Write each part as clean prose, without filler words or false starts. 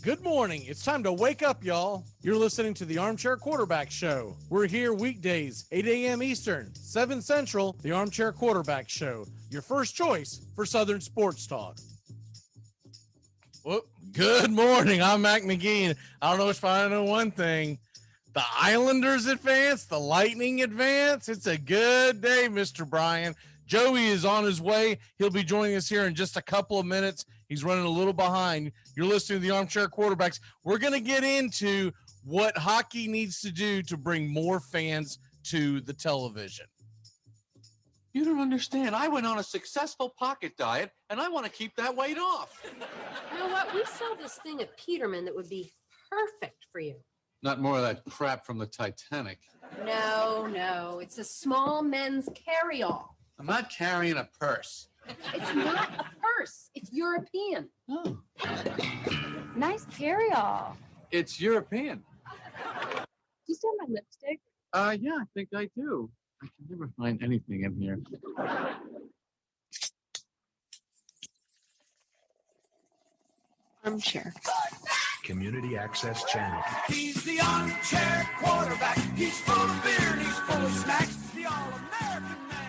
Good morning. It's time to wake up, y'all. You're listening to the Armchair Quarterback Show. We're here weekdays, 8 a.m. Eastern, 7 Central, the Armchair Quarterback Show, your first choice for Southern sports talk. Well, good morning. I'm Mac McGee. I don't know if I know one thing. The Islanders advance, the Lightning advance. It's a good day, Mr. Brian. Joey is on his way. He'll be joining us here in just a couple of minutes. He's running a little behind. You're listening to the Armchair Quarterbacks. We're going to get into what hockey needs to do to bring more fans to the television. You don't understand. I went on a successful pocket diet, and I want to keep that weight off. You know what? We sell this thing at Peterman that would be perfect for you. Not more of that crap from the Titanic. No. It's a small men's carry-all. I'm not carrying a purse. It's not a purse. It's European. Oh. Nice carry-all. It's European. Do you still have my lipstick? Yeah, I think I do. I can never find anything in here. Armchair. Community Access Channel. He's the armchair quarterback. He's full of beer and he's full of snacks. The all-American man.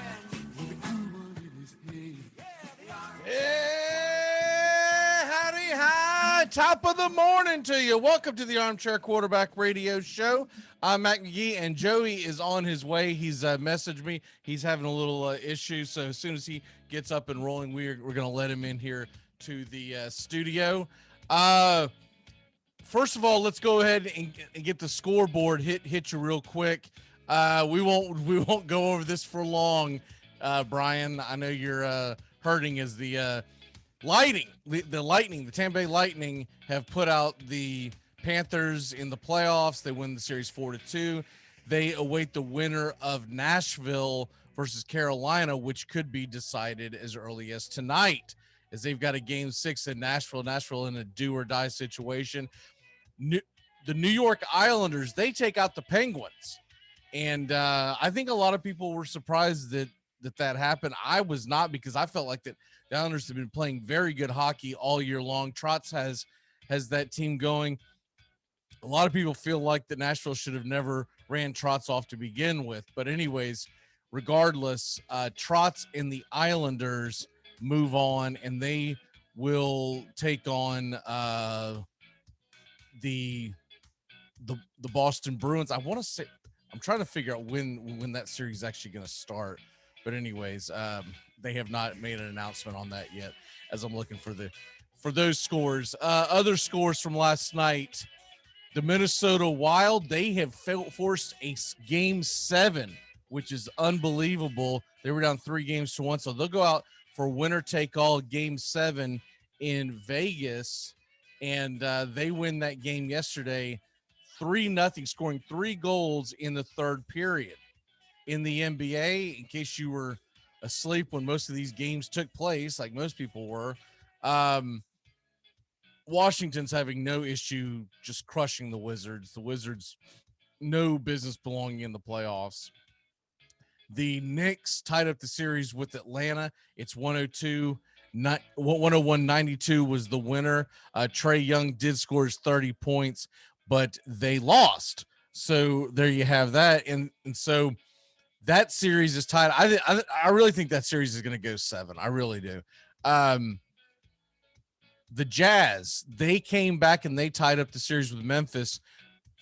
Yeah, howdy, hi. Top of the morning to you. Welcome to the Armchair Quarterback Radio Show. I'm Mac McGee, and Joey is on his way. He's messaged me. He's having a little issue, so as soon as he gets up and rolling, we're going to let him in here to the studio. First of all, let's go ahead and get the scoreboard hit you real quick. We won't go over this for long, Brian. I know you're hurting as the Lightning, the Tampa Bay Lightning have put out the Panthers in the playoffs. They win the series 4-2. They await the winner of Nashville versus Carolina, which could be decided as early as tonight, as they've got a game 6 in Nashville in a do or die situation. The New York Islanders, they take out the Penguins. And I think a lot of people were surprised that happened. I was not, because I felt like that the Islanders have been playing very good hockey all year long. Trotz has that team going. A lot of people feel like that Nashville should have never ran Trotz off to begin with. But anyways, regardless, Trotz and the Islanders move on, and they will take on the Boston Bruins. I want to say, I'm trying to figure out when that series is actually going to start. But anyways, they have not made an announcement on that yet, as I'm looking for those scores. Other scores from last night: the Minnesota Wild, they have forced a game 7, which is unbelievable. They were down 3-1, so they'll go out for winner take all game 7 in Vegas, and they win that game yesterday 3-0, scoring 3 goals in the third period. In the NBA, in case you were asleep when most of these games took place, like most people were, Washington's having no issue just crushing the Wizards. The Wizards, no business belonging in the playoffs. The Knicks tied up the series with Atlanta. It's 101-92 was the winner. Trae Young did score his 30 points, but they lost. So there you have that. And so that series is tied. I really think that series is going to go 7. I really do. The Jazz, they came back and they tied up the series with Memphis.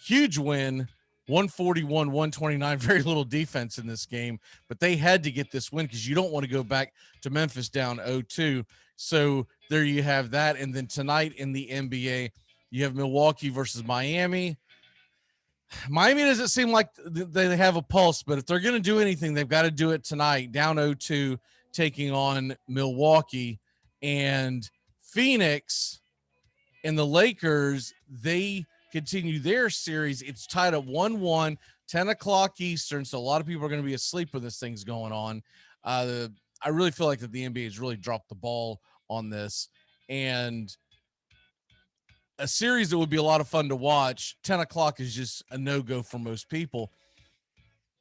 Huge win, 141-129. Very little defense in this game, but they had to get this win because you don't want to go back to Memphis down 0-2. So there you have that. And then tonight in the NBA, you have Milwaukee versus Miami. Miami doesn't seem like they have a pulse, but if they're going to do anything, they've got to do it tonight, down 0-2, taking on Milwaukee. And Phoenix and the Lakers, they continue their series. It's tied at 1-1, 10 o'clock Eastern, so a lot of people are going to be asleep when this thing's going on. I really feel like that the NBA has really dropped the ball on this. And a series that would be a lot of fun to watch, 10 o'clock is just a no-go for most people.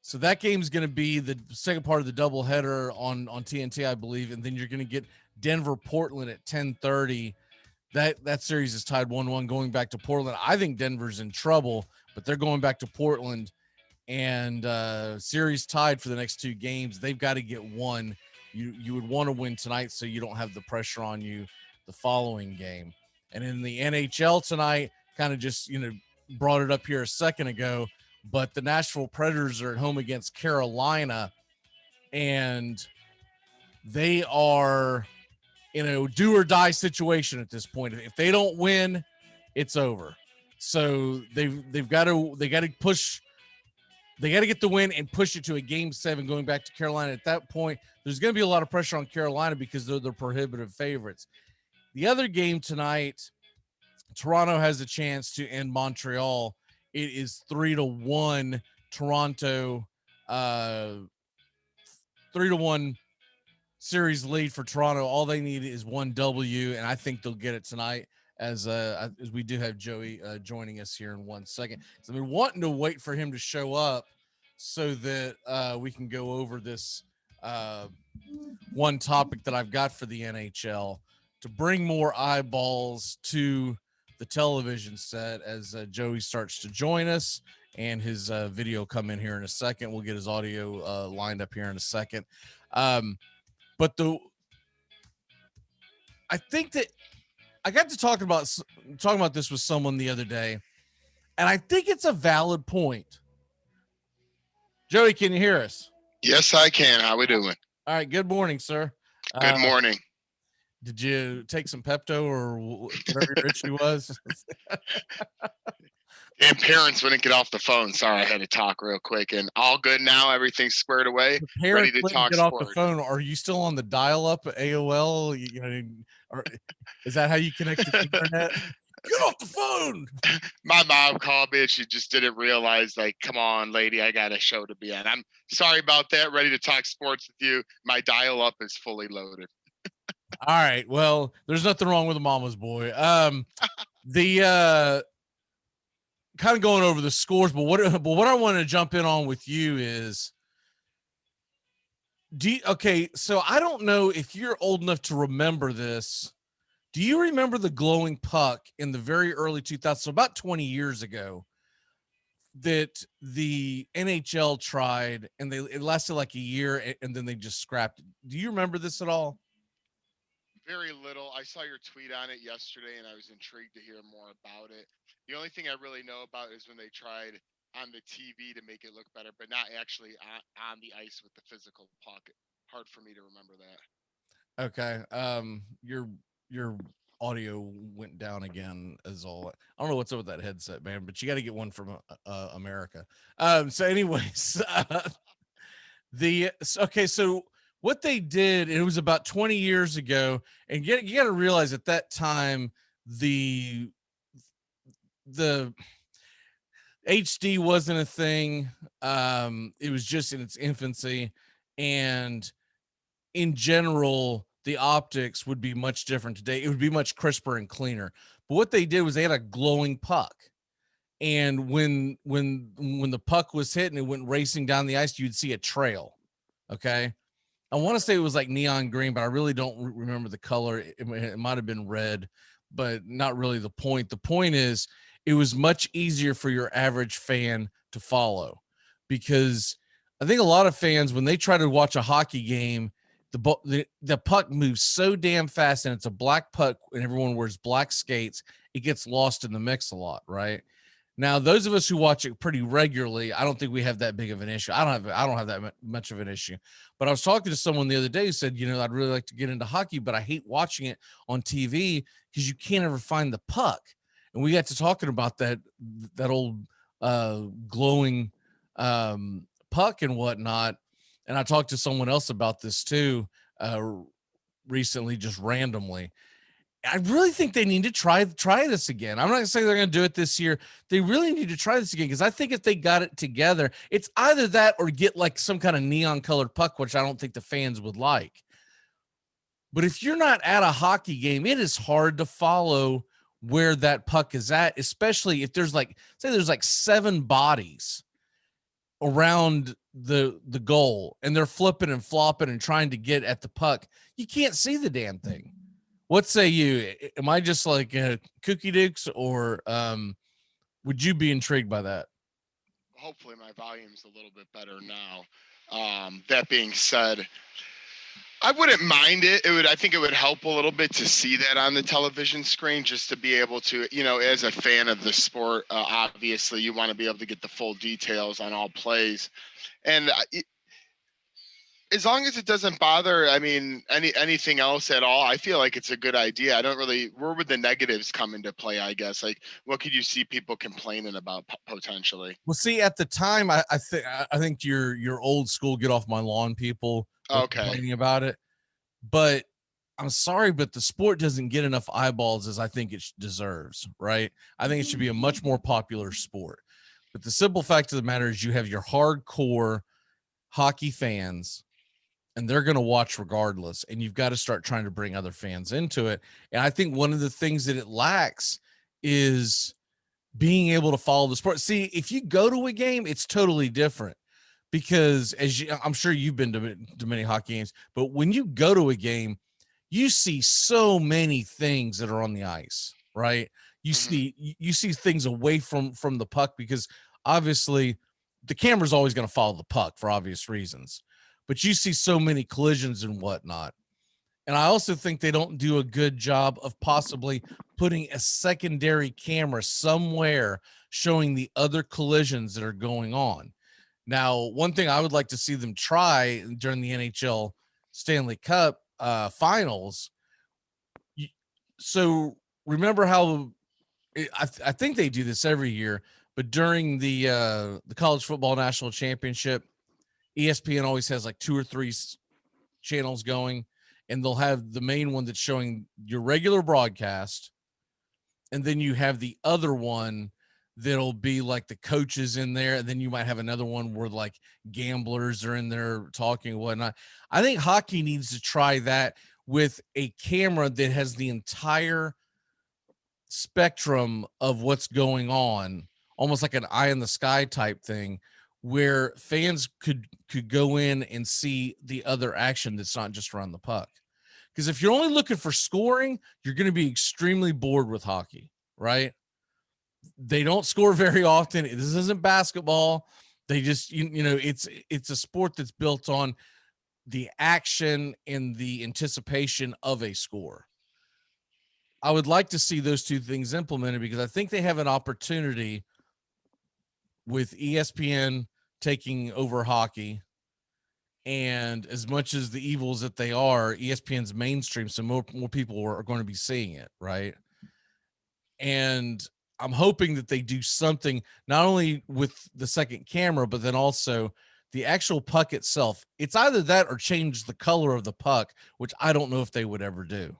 So that game's going to be the second part of the doubleheader on TNT, I believe. And then you're going to get Denver-Portland at 10:30. that series is tied 1-1 going back to Portland. I think Denver's in trouble, but they're going back to Portland, and series tied for the next 2 games. They've got to get one. You would want to win tonight so you don't have the pressure on you the following game. And in the NHL tonight, kind of just, brought it up here a second ago, but the Nashville Predators are at home against Carolina, and they are in a do or die situation at this point. If they don't win, it's over. So they got to push. They got to get the win and push it to a game 7 going back to Carolina. At that point, there's going to be a lot of pressure on Carolina because they're the prohibitive favorites. The other game tonight, Toronto has a chance to end Montreal. It is 3-1 Toronto, 3-1 series lead for Toronto. All they need is 1 W, and I think they'll get it tonight. As we do have Joey joining us here in 1 second. So I've been wanting to wait for him to show up so that we can go over this one topic that I've got for the NHL to bring more eyeballs to the television set as Joey starts to join us, and his video come in here in a second. We'll get his audio lined up here in a second. But I think that I got to talking about this with someone the other day, and I think it's a valid point. Joey, can you hear us? Yes, I can. How we doing? All right. Good morning, sir. Good morning. Did you take some Pepto or whatever your issue was? And parents wouldn't get off the phone. Sorry, I had to talk real quick. And all good now. Everything's squared away. Ready to talk. Get off the phone. Are you still on the dial-up AOL? Or is that how you connect to the internet? Get off the phone. My mom called me and she just didn't realize, like, come on, lady, I got a show to be on. I'm sorry about that. Ready to talk sports with you. My dial-up is fully loaded. All right. Well, there's nothing wrong with a mama's boy. The kind of going over the scores, but what I want to jump in on with you is, okay, so I don't know if you're old enough to remember this. Do you remember the glowing puck in the very early 2000s, so about 20 years ago, that the NHL tried, and it lasted like a year, and then they just scrapped it? Do you remember this at all? Very little. I saw your tweet on it yesterday, and I was intrigued to hear more about it. The only thing I really know about is when they tried on the TV to make it look better, but not actually on the ice with the physical puck. Hard for me to remember that. Okay. Your audio went down again as all. I don't know what's up with that headset, man, but you got to get one from America. So anyways, so what they did, it was about 20 years ago, and you got to realize at that time the HD wasn't a thing. It was just in its infancy, and in general, the optics would be much different today. It would be much crisper and cleaner. But what they did was they had a glowing puck, and when the puck was hit and it went racing down the ice, you'd see a trail. Okay. I want to say it was like neon green, but I really don't remember the color. It might have been red, but not really the point. The point is it was much easier for your average fan to follow, because I think a lot of fans, when they try to watch a hockey game, the puck moves so damn fast, and it's a black puck, and everyone wears black skates. It gets lost in the mix a lot, right? Now, those of us who watch it pretty regularly, I don't think we have that big of an issue. I don't have that much of an issue. But I was talking to someone the other day who said, I'd really like to get into hockey, but I hate watching it on TV because you can't ever find the puck. And we got to talking about that old glowing puck and whatnot. And I talked to someone else about this too recently, just randomly. I really think they need to try this again. I'm not gonna say they're gonna do it this year. They really need to try this again, because I think if they got it together, it's either that or get like some kind of neon colored puck, which I don't think the fans would like. But if you're not at a hockey game, it is hard to follow where that puck is at, especially if there's like 7 bodies around the goal and they're flipping and flopping and trying to get at the puck. You can't see the damn thing. What say you? Am I just like kooky dicks, or would you be intrigued by that? Hopefully my volume's a little bit better now. That being said, I wouldn't mind it. I think it would help a little bit to see that on the television screen, just to be able to, as a fan of the sport, obviously you want to be able to get the full details on all plays. And as long as it doesn't bother, anything else at all, I feel like it's a good idea. I don't really, where would the negatives come into play, I guess? Like, what could you see people complaining about potentially? Well, see, at the time, I think your old school get off my lawn people were complaining about it. But I'm sorry, but the sport doesn't get enough eyeballs as I think it deserves, right? I think it should be a much more popular sport. But the simple fact of the matter is you have your hardcore hockey fans, and they're going to watch regardless. And you've got to start trying to bring other fans into it. And I think one of the things that it lacks is being able to follow the sport. See, if you go to a game, it's totally different, because I'm sure you've been to many hockey games, but when you go to a game, you see so many things that are on the ice, right? You see things away from the puck, because obviously the camera's always going to follow the puck for obvious reasons, but you see so many collisions and whatnot. And I also think they don't do a good job of possibly putting a secondary camera somewhere showing the other collisions that are going on. Now, one thing I would like to see them try during the NHL Stanley Cup finals. So remember how I think they do this every year, but during the college football national championship, ESPN always has like 2 or 3 channels going, and they'll have the main one that's showing your regular broadcast, and then you have the other one that'll be like the coaches in there, and then you might have another one where like gamblers are in there talking and whatnot. I think hockey needs to try that with a camera that has the entire spectrum of what's going on, almost like an eye in the sky type thing, where fans could go in and see the other action that's not just around the puck. Because if you're only looking for scoring, you're going to be extremely bored with hockey, right? They don't score very often. This isn't basketball. They just, it's a sport that's built on the action and the anticipation of a score. I would like to see those two things implemented, because I think they have an opportunity with ESPN taking over hockey. And as much as the evils that they are, ESPN's mainstream, so more people are going to be seeing it, right? And I'm hoping that they do something not only with the second camera, but then also the actual puck itself. It's either that or change the color of the puck, which I don't know if they would ever do.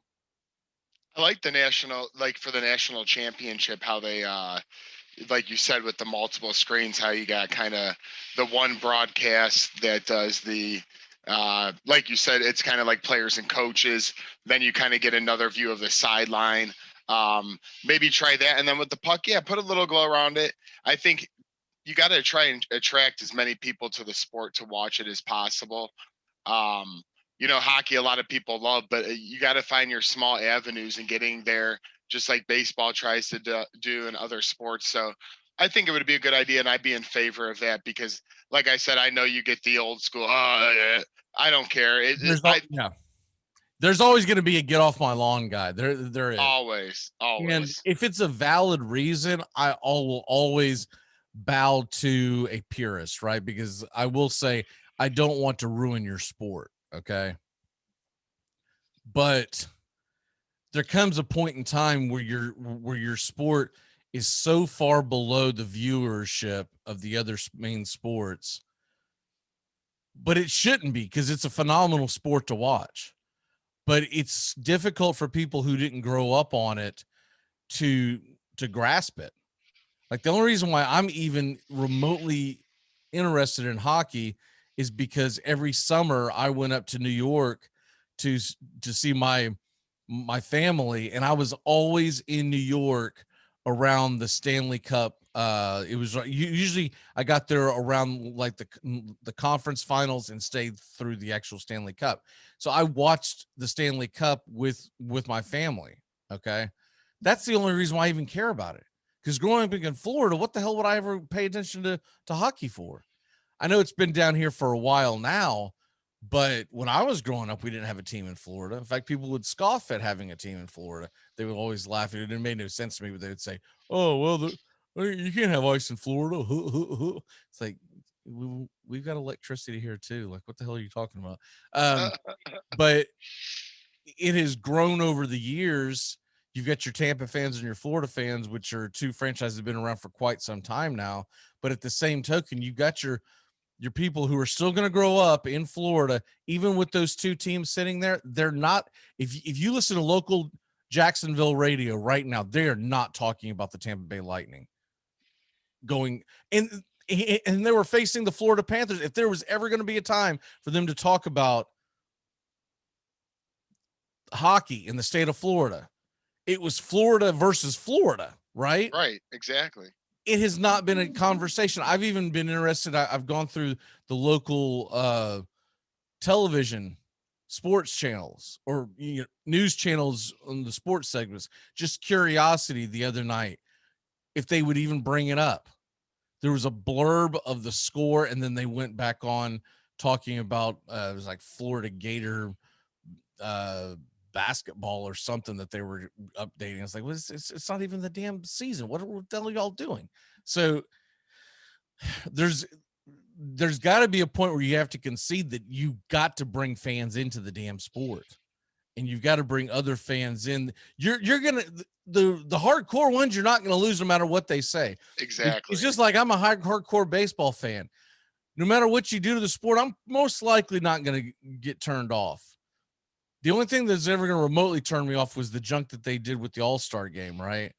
I like the for the national championship, how they, like you said, with the multiple screens, how you got kind of the one broadcast that does the, like you said, it's kind of like players and coaches. Then you kind of get another view of the sideline. Maybe try that. And then with the puck, put a little glow around it. I think you got to try and attract as many people to the sport to watch it as possible. Hockey, a lot of people love, but you got to find your small avenues and getting there, just like baseball tries to do in other sports. So I think it would be a good idea, and I'd be in favor of that, because like I said, I know you get the old school, I don't care. There's always going to be a get off my lawn guy. There is. Always. And if it's a valid reason, I will always bow to a purist, right? Because I will say, I don't want to ruin your sport. Okay. But there comes a point in time where your sport is so far below the viewership of the other main sports, but it shouldn't be, because it's a phenomenal sport to watch. But it's difficult for people who didn't grow up on it to grasp it. Like, the only reason why I'm even remotely interested in hockey is because every summer I went up to New York to see my family, and I was always in New York around the Stanley Cup It was usually I got there around like the conference finals and stayed through the actual Stanley Cup. So I watched the Stanley Cup with my family. Okay. That's the only reason why I even care about it. Because growing up in Florida, what the hell would I ever pay attention to hockey for? I know it's been down here for a while now, but when I was growing up, we didn't have a team in Florida. In fact, people would scoff at having a team in Florida. They would always laugh at it. It made no sense to me, but they would say, "Oh, well, you can't have ice in Florida." It's like we've got electricity here too. Like, what the hell are you talking about? But it has grown over the years. You've got your Tampa fans and your Florida fans, which are two franchises that have been around for quite some time now. But at the same token, you've got your people who are still going to grow up in Florida, even with those two teams sitting there. They're not, if you listen to local Jacksonville radio right now, they are not talking about the Tampa Bay Lightning going, and they were facing the Florida Panthers. If there was ever going to be a time for them to talk about hockey in the state of Florida, it was Florida versus Florida, right? Right, exactly. It has not been a conversation. I've even been interested. I've gone through the local television sports channels or news channels on the sports segments, just curiosity the other night, if they would even bring it up. There was a blurb of the score, and then they went back on talking about it was like Florida Gator basketball or something that they were updating. It's like, well, it's not even the damn season. What the hell are y'all doing? So there's got to be a point where you have to concede that you got to bring fans into the damn sport, and you've got to bring other fans in. You're gonna the hardcore ones, you're not going to lose no matter what they say. Exactly. It's just like I'm a hardcore baseball fan. No matter what you do to the sport, I'm most likely not going to get turned off. The only thing that's ever going to remotely turn me off was the junk that they did with the All-Star game, right?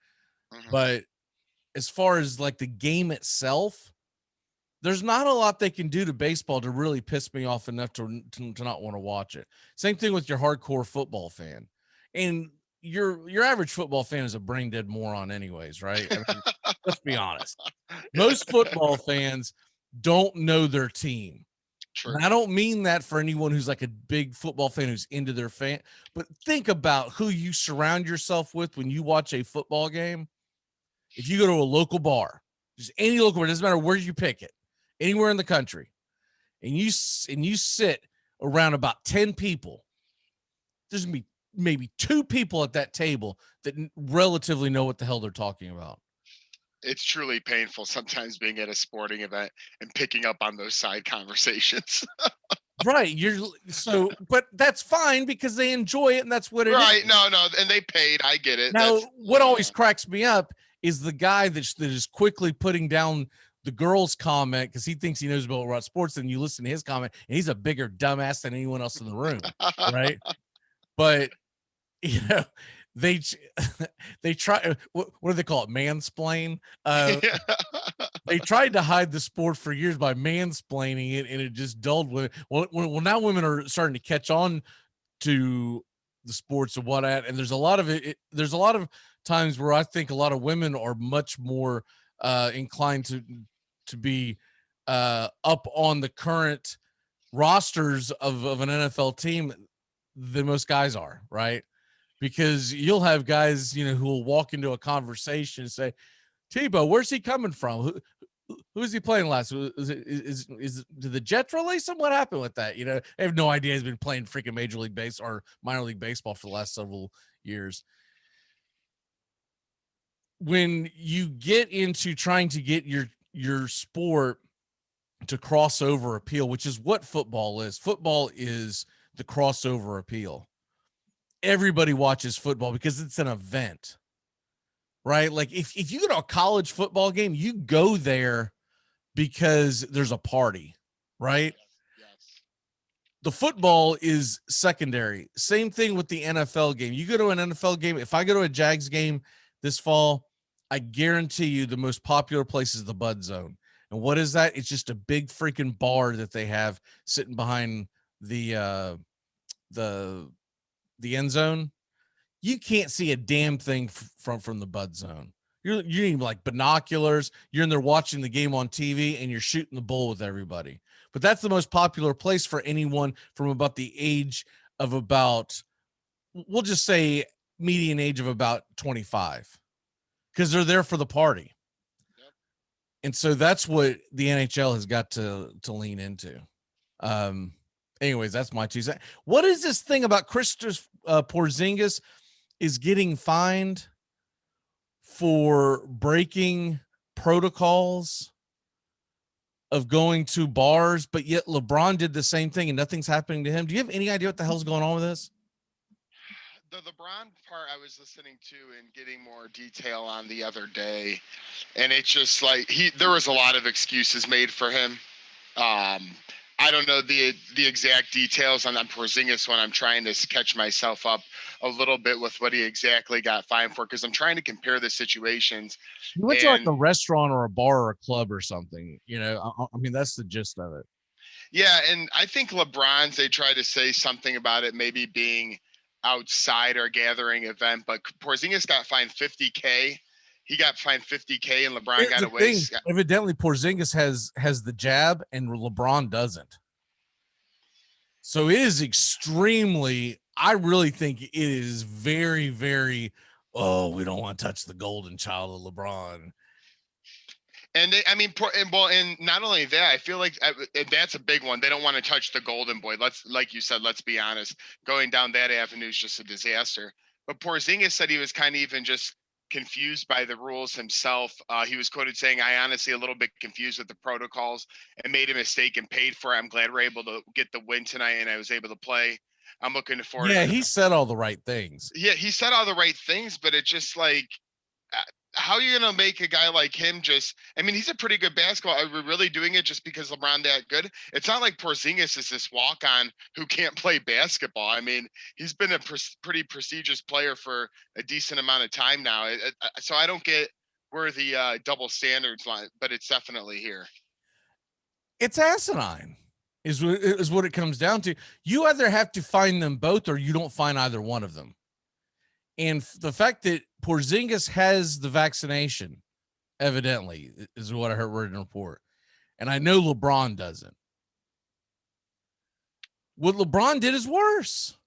Mhm. But as far as like the game itself, there's not a lot they can do to baseball to really piss me off enough to not want to watch it. Same thing with your hardcore football fan. And your average football fan is a brain dead moron anyways, right? I mean, let's be honest. Most football fans don't know their team. True. And I don't mean that for anyone who's like a big football fan who's into their fan, but think about who you surround yourself with when you watch a football game. If you go to a local bar, just any local bar, it doesn't matter where you pick it, anywhere in the country, and you sit around about 10 people, there's gonna be maybe 2 people at that table that relatively know what the hell they're talking about. It's truly painful sometimes being at a sporting event and picking up on those side conversations. Right. But that's fine because they enjoy it, and that's what it is. Right. No, and they paid. I get it. Now, what always cracks me up is the guy that is quickly putting down the girl's comment because he thinks he knows about sports, and you listen to his comment, and he's a bigger dumbass than anyone else in the room, right? But they try. What do they call it? Mansplain. They tried to hide the sport for years by mansplaining it, and it just dulled women. Well, now women are starting to catch on to the sports of and there's a lot of there's a lot of times where I think a lot of women are much more inclined to be up on the current rosters of an NFL team than most guys are, right? Because you'll have guys, who will walk into a conversation and say, Tebow, where's he coming from? Who's he playing last? Did the Jets release him? What happened with that? I have no idea. He's been playing freaking Major League Baseball or minor league baseball for the last several years. When you get into trying to get your sport to crossover appeal, which is what football is the crossover appeal. Everybody watches football because it's an event, right? Like if you go to a college football game, you go there because there's a party, right? Yes. The football is secondary. Same thing with the NFL game. You go to an NFL game. If I go to a Jags game this fall, I guarantee you the most popular place is the Bud Zone. And what is that? It's just a big freaking bar that they have sitting behind the end zone. You can't see a damn thing from the Bud Zone You need like binoculars. You're in there watching the game on TV, and you're shooting the bull with everybody. But that's the most popular place for anyone from about the age of about, we'll just say median age of about 25, because they're there for the party. Yep. And so that's what the NHL has got to lean into. Anyways, that's my 2 cents. What is this thing about Kristaps Porzingis is getting fined for breaking protocols of going to bars, but yet LeBron did the same thing and nothing's happening to him? Do you have any idea what the hell's going on with this? The LeBron part I was listening to and getting more detail on the other day, and it's just like there was a lot of excuses made for him. I don't know the exact details on Porzingis when I'm trying to catch myself up a little bit with what he exactly got fined for, because I'm trying to compare the situations. You went to like a restaurant or a bar or a club or something, you know. I mean, that's the gist of it. Yeah, and I think LeBron's, they tried to say something about it maybe being outside or gathering event, but Porzingis got fined $50K. He got fined $50K, and LeBron got away. Evidently, Porzingis has the jab, and LeBron doesn't. So it is extremely. I really think it is very, very. Oh, we don't want to touch the golden child of LeBron. And and not only that, I feel like that's a big one. They don't want to touch the golden boy. Like you said, let's be honest. Going down that avenue is just a disaster. But Porzingis said he was kind of even just confused by the rules himself. He was quoted saying, "I honestly a little bit confused with the protocols and made a mistake and paid for it. I'm glad we're able to get the win tonight and I was able to play. I'm looking forward." Yeah, he said all the right things. Yeah, he said all the right things, but it's just like, how are you going to make a guy like him just, I mean, he's a pretty good basketball. Are we really doing it just because LeBron that good? It's not like Porzingis is this walk-on who can't play basketball. I mean, he's been a pretty prestigious player for a decent amount of time now. So I don't get where the double standards lie, but it's definitely here. It's asinine is what it comes down to. You either have to find them both or you don't find either one of them. And the fact that Porzingis has the vaccination, evidently, is what I heard in the report. And I know LeBron doesn't. What LeBron did is worse,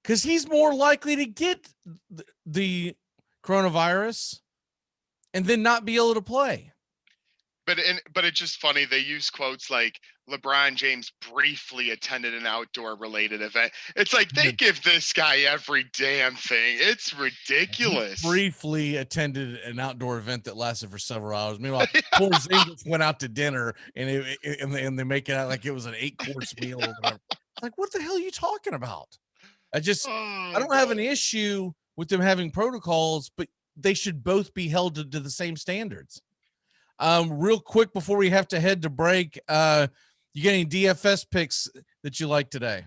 because he's more likely to get the coronavirus and then not be able to play. But it's just funny. They use quotes like LeBron James briefly attended an outdoor related event. It's like they give this guy every damn thing. It's ridiculous. He briefly attended an outdoor event that lasted for several hours. Meanwhile, Porzingis went out to dinner and they make it out like it was an 8-course meal or whatever. Like, what the hell are you talking about? I don't have an issue with them having protocols, but they should both be held to the same standards. Real quick before we have to head to break, you get any DFS picks that you like today?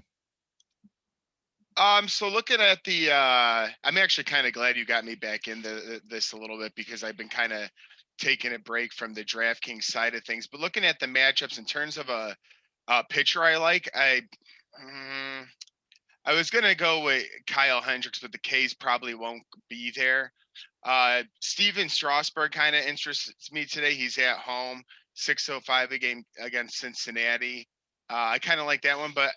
So looking at the, I'm actually kind of glad you got me back into this a little bit, because I've been kind of taking a break from the DraftKings side of things. But looking at the matchups in terms of a pitcher I like, I was gonna go with Kyle Hendricks, but the K's probably won't be there. Steven Strasburg kind of interests me today. He's at home, 605 a game against Cincinnati. I kind of like that one, but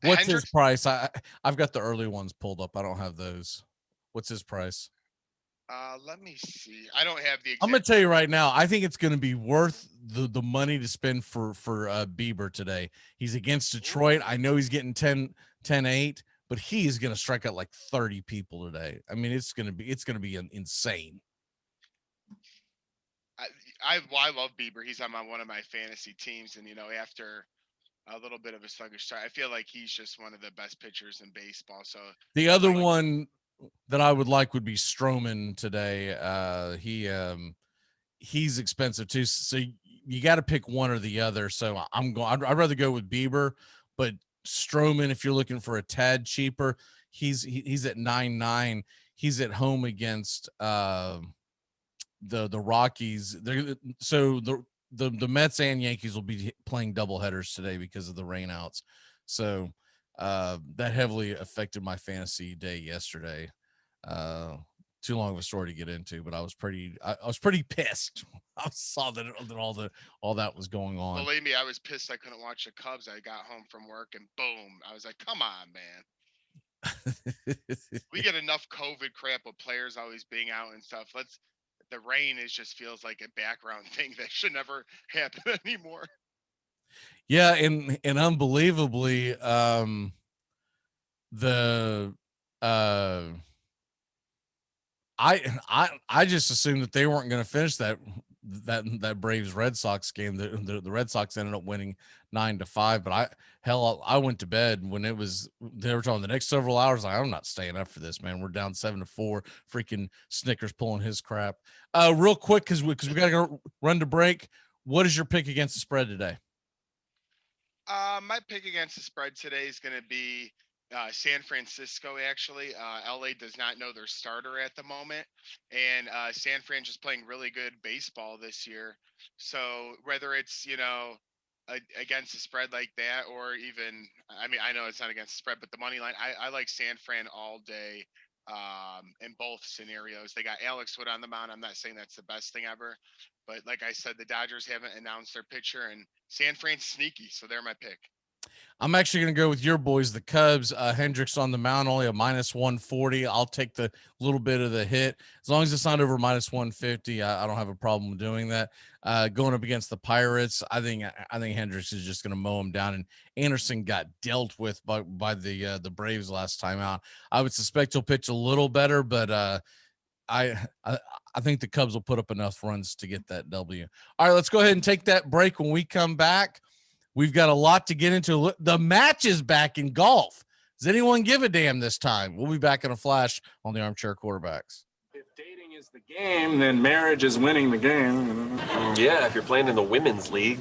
what's his price? I've got the early ones pulled up. I don't have those. What's his price? Let me see. I don't have the exact. I'm gonna tell you right now, I think it's gonna be worth the money to spend for Bieber today. He's against Detroit. I know he's getting 10-8. But he is going to strike out like 30 people today. I mean, it's going to be insane. I love Bieber. He's on one of my fantasy teams, and after a little bit of a sluggish start, I feel like he's just one of the best pitchers in baseball. So the other one that I would like would be Stroman today. He's expensive too, so you got to pick one or the other. So I'd rather go with Bieber, but Stroman, if you're looking for a tad cheaper, he's at 9.9. He's at home against the Rockies. So the Mets and Yankees will be playing double headers today because of the rainouts. So that heavily affected my fantasy day yesterday. too long of a story to get into, but I was pretty pissed. I saw that all that was going on. Believe me, I was pissed I couldn't watch the Cubs. I got home from work and boom, I was like, come on, man. We get enough COVID crap with players always being out and stuff. The rain just feels like a background thing that should never happen anymore. Yeah, and unbelievably, I just assumed that they weren't going to finish that Braves Red Sox game. The Red Sox ended up winning 9-5, but I went to bed when they were talking the next several hours. I'm not staying up for this, man. We're down 7-4. Freaking Snickers pulling his crap. Real quick, because we got to go run to break. What is your pick against the spread today? My pick against the spread today is going to be San Francisco. Actually, LA does not know their starter at the moment, and San Fran just playing really good baseball this year. So whether it's against the spread like that, or even, I mean, I know it's not against the spread, but the money line, I like San Fran all day. In both scenarios, they got Alex Wood on the mound. I'm not saying that's the best thing ever, but like I said, the Dodgers haven't announced their pitcher, and San Fran's sneaky, so they're my pick. I'm actually going to go with your boys, the Cubs. Hendricks on the mound, only a -140. I'll take the little bit of the hit. As long as it's not over -150, I don't have a problem doing that. Going up against the Pirates, I think Hendricks is just going to mow him down. And Anderson got dealt with by the Braves last time out. I would suspect he'll pitch a little better, but I think the Cubs will put up enough runs to get that W. All right, let's go ahead and take that break. When we come back, we've got a lot to get into. The match is back in golf. Does anyone give a damn this time? We'll be back in a flash on the Armchair Quarterbacks. If dating is the game, then marriage is winning the game. Yeah, if you're playing in the women's league.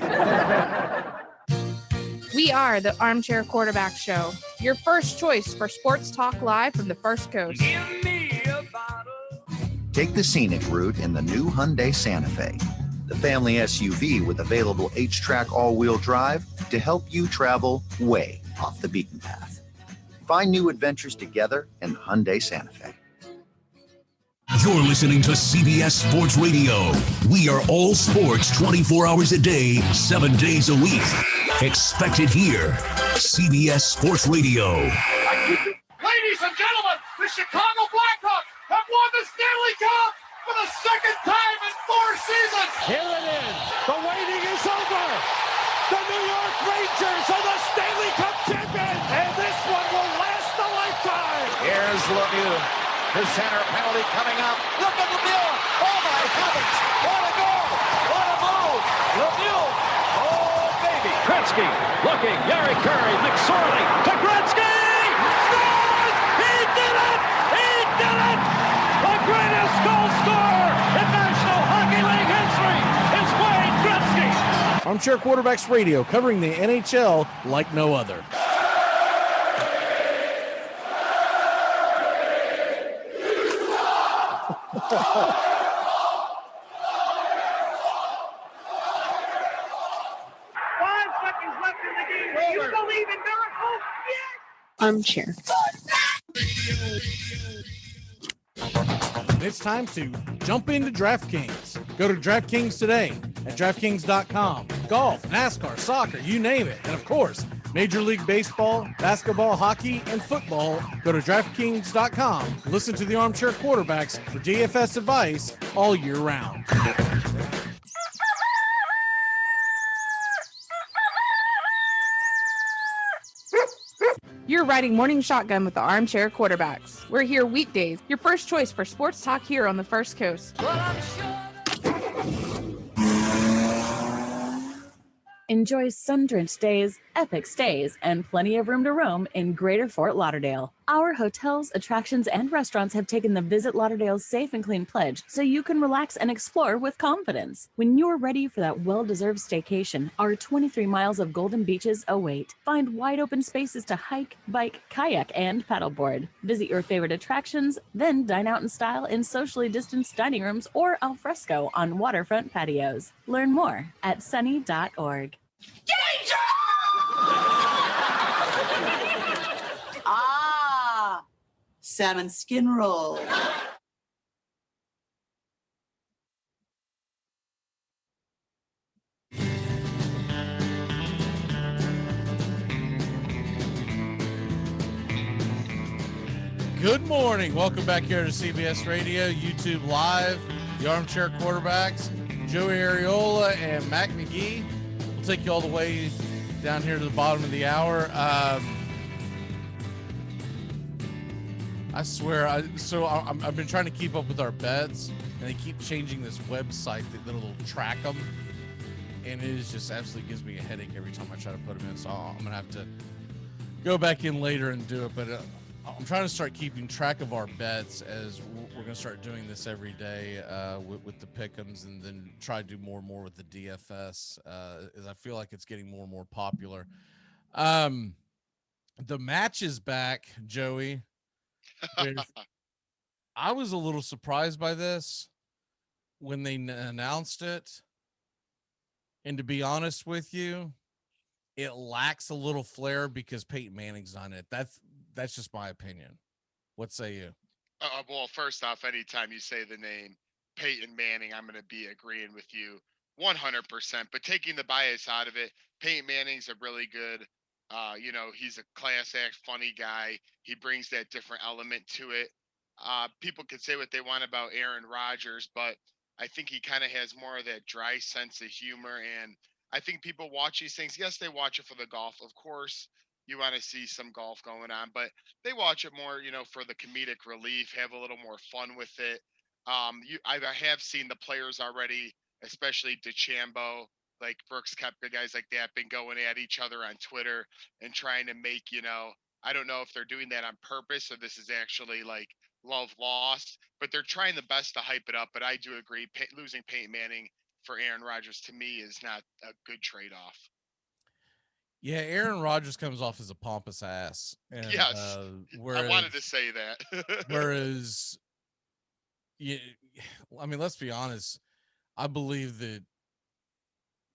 We are the Armchair Quarterback Show, your first choice for sports talk live from the First Coast. Take the scenic route in the new Hyundai Santa Fe, the family SUV with available H-Track all-wheel drive to help you travel way off the beaten path. Find new adventures together in the Hyundai Santa Fe. You're listening to CBS Sports Radio. We are all sports 24 hours a day, 7 days a week. Expect it here. CBS Sports Radio. Ladies and gentlemen, the Chicago Blackhawks have won the Stanley Cup for the second time in 4 seasons. Here it is. The waiting is over. The New York Rangers are the Stanley Cup champions, and this one will last a lifetime. Here's Lemieux. His center penalty coming up. Look at Lemieux. Oh, my heavens. What a goal. What a move. Lemieux. Oh, baby. Gretzky looking. Gary Curry. McSorley to Gretzky. Scores! He did it. He did it. The greatest goal scorer in National Hockey League history is Wayne Gretzky. Armchair Quarterbacks Radio, covering the NHL like no other. Armchair. It's time to jump into DraftKings. Go to DraftKings today at DraftKings.com. Golf, NASCAR, soccer, you name it. And of course, Major League Baseball, basketball, hockey, and football. Go to DraftKings.com. Listen to the Armchair Quarterbacks for DFS advice all year round. You're riding morning shotgun with the Armchair Quarterbacks. We're here weekdays, your first choice for sports talk here on the First Coast. Enjoy sun-drenched days, epic stays, and plenty of room to roam in Greater Fort Lauderdale. Our hotels, attractions, and restaurants have taken the Visit Lauderdale's Safe and Clean pledge so you can relax and explore with confidence. When you're ready for that well-deserved staycation, our 23 miles of golden beaches await. Find wide-open spaces to hike, bike, kayak, and paddleboard. Visit your favorite attractions, then dine out in style in socially distanced dining rooms or al fresco on waterfront patios. Learn more at sunny.org. Salmon skin roll. Good morning. Welcome back here to CBS Radio, YouTube Live, the Armchair Quarterbacks, Joey Ariola and Mac McGee. We'll take you all the way down here to the bottom of the hour. I swear, I've been trying to keep up with our bets, and they keep changing this website that'll track them, and it is just absolutely gives me a headache every time I try to put them in. So I'm gonna have to go back in later and do it. But I'm trying to start keeping track of our bets, as we're gonna start doing this every day with the pick'ems, and then try to do more and more with the DFS, as I feel like it's getting more and more popular. The match is back, Joey. I was a little surprised by this when they announced it, and to be honest with you, it lacks a little flair because Peyton Manning's on it. That's just my opinion. What say you? Well, first off, anytime you say the name Peyton Manning, I'm going to be agreeing with you 100%. But taking the bias out of it, Peyton Manning's a really good, he's a class act, funny guy. He brings that different element to it. People can say what they want about Aaron Rodgers, but I think he kind of has more of that dry sense of humor. And I think people watch these things. Yes, they watch it for the golf. Of course, you want to see some golf going on, but they watch it more, for the comedic relief, have a little more fun with it. I have seen the players already, especially DeChambeau, like Brooks Koepka, guys like that, been going at each other on Twitter and trying to make, I don't know if they're doing that on purpose or this is actually like love lost, but they're trying the best to hype it up. But I do agree, losing Peyton Manning for Aaron Rodgers to me is not a good trade-off. Yeah, Aaron Rodgers comes off as a pompous ass. And, yes, I wanted to say that. Whereas, let's be honest. I believe that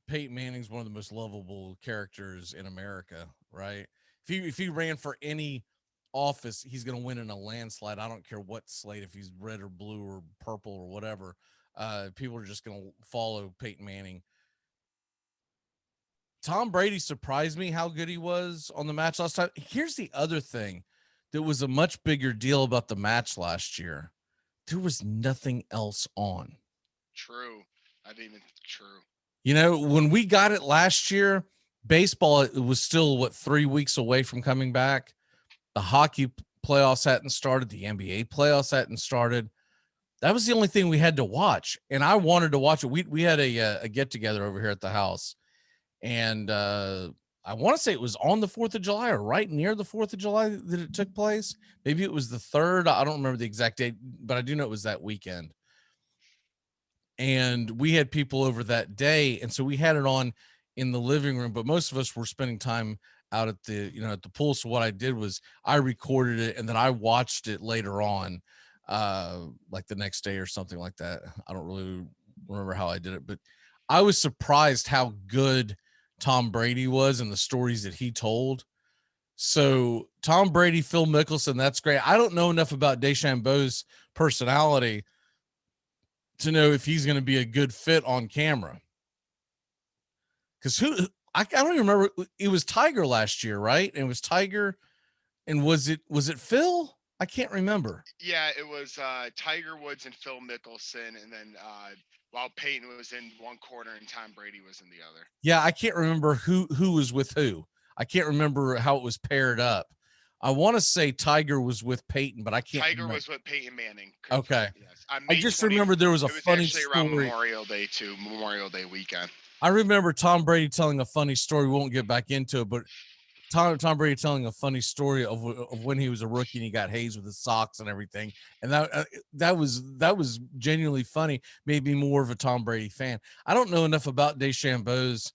Peyton Manning's one of the most lovable characters in America, right? If he ran for any office, he's going to win in a landslide. I don't care what slate, if he's red or blue or purple or whatever. People are just going to follow Peyton Manning. Tom Brady surprised me how good he was on the match last time. Here's the other thing that was a much bigger deal about the match last year. There was nothing else on. True. True. When we got it last year, baseball, it was still 3 weeks away from coming back. The hockey playoffs hadn't started. The NBA playoffs hadn't started. That was the only thing we had to watch. And I wanted to watch it. We had a get together over here at the house. And I want to say it was on the 4th of July or right near the 4th of July that it took place. Maybe it was the 3rd. I don't remember the exact date, but I do know it was that weekend. And we had people over that day. And so we had it on in the living room, but most of us were spending time out at the, at the pool. So what I did was I recorded it and then I watched it later on, like the next day or something like that. I don't really remember how I did it, but I was surprised how good Tom Brady was and the stories that he told. So Tom Brady, Phil Mickelson, that's great. I don't know enough about DeChambeau's personality to know if he's going to be a good fit on camera. Because I don't even remember. It was Tiger last year, right? And it was Tiger. And was it Phil? I can't remember. Yeah, it was Tiger Woods and Phil Mickelson, and then while Peyton was in one corner and Tom Brady was in the other. Yeah, I can't remember who was with who. I can't remember how it was paired up. I want to say Tiger was with Peyton, but I can't. Tiger was with Peyton Manning. Okay. Yes. I just remember there was a funny actually story. Around Memorial Day too, Memorial Day weekend. I remember Tom Brady telling a funny story. We won't get back into it, but Tom Brady telling a funny story of when he was a rookie and he got hazed with his socks and everything. And that was genuinely funny. Made me more of a Tom Brady fan. I don't know enough about DeChambeau's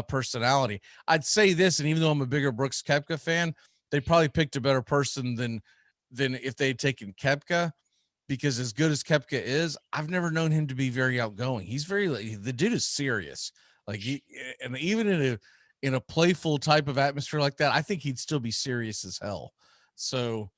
personality. I'd say this, and even though I'm a bigger Brooks Koepka fan, they probably picked a better person than if they'd taken Koepka, because as good as Koepka is, I've never known him to be very outgoing. He's the dude is serious. And even in a playful type of atmosphere like that, I think he'd still be serious as hell. So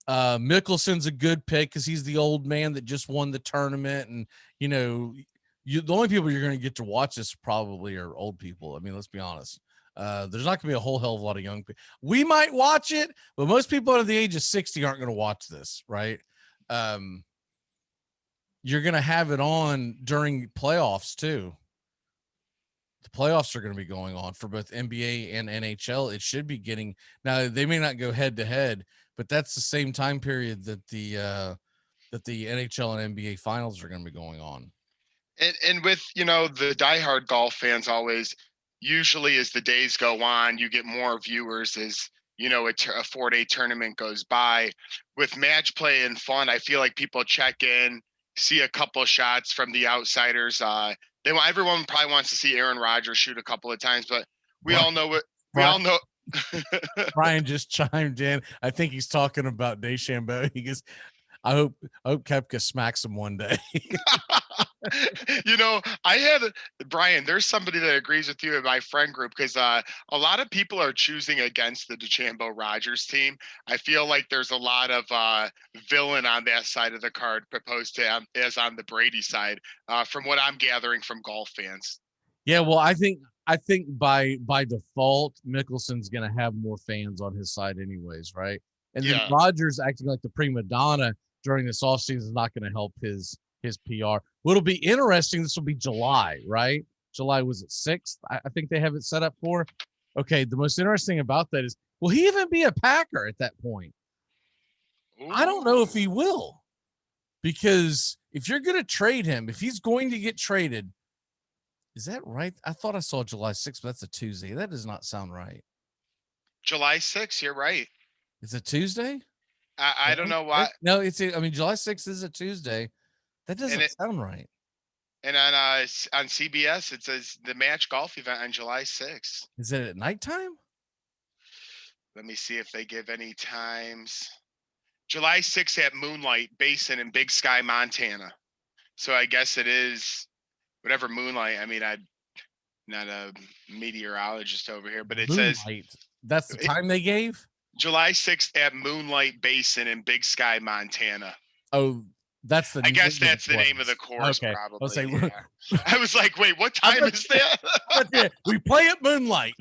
Mickelson's a good pick because he's the old man that just won the tournament. And, the only people you're going to get to watch this probably are old people. I mean, let's be honest. There's not going to be a whole hell of a lot of young people. We might watch it, but most people under the age of 60 aren't going to watch this, right? You're going to have it on during playoffs too. The playoffs are going to be going on for both NBA and NHL. It should be getting, now they may not go head to head, but that's the same time period that the NHL and NBA finals are going to be going on. And with, you know, the diehard golf fans always, usually as the days go on, you get more viewers as, you know, a 4-day tournament goes by. With match play and fun, I feel like people check in, see a couple shots from the outsiders. Everyone probably wants to see Aaron Rodgers shoot a couple of times, but we all know what we all know. Brian just chimed in. I think he's talking about DeChambeau. He goes, I hope Koepka smacks him one day. You know, Brian, there's somebody that agrees with you in my friend group, because a lot of people are choosing against the DeChambeau Rodgers team. I feel like there's a lot of villain on that side of the card proposed to as on the Brady side, from what I'm gathering from golf fans. Yeah, well, I think by default, Mickelson's going to have more fans on his side anyways, right? And then Rodgers acting like the prima donna during this offseason is not going to help his PR. What'll be interesting, this will be July, right? July, was it 6th? I think they have it set up for. Okay, the most interesting about that is, will he even be a Packer at that point? Ooh. I don't know if he will. Because if you're going to trade him, if he's going to get traded, is that right? I thought I saw July 6th, but that's a Tuesday. That does not sound right. July 6th, you're right. It's a Tuesday? I don't know why. No, July 6th is a Tuesday. That doesn't sound right. And on CBS, it says the match golf event on July 6th. Is it at nighttime? Let me see if they give any times. July 6th at Moonlight Basin in Big Sky, Montana. So I guess it is whatever Moonlight. I mean, I'm not a meteorologist over here, but it Moonlight. Says that's the time they gave? July 6th at Moonlight Basin in Big Sky, Montana. Oh, that's the. I guess that's the name of the course, okay. Probably. I was like, wait, what time is that? We play at Moonlight.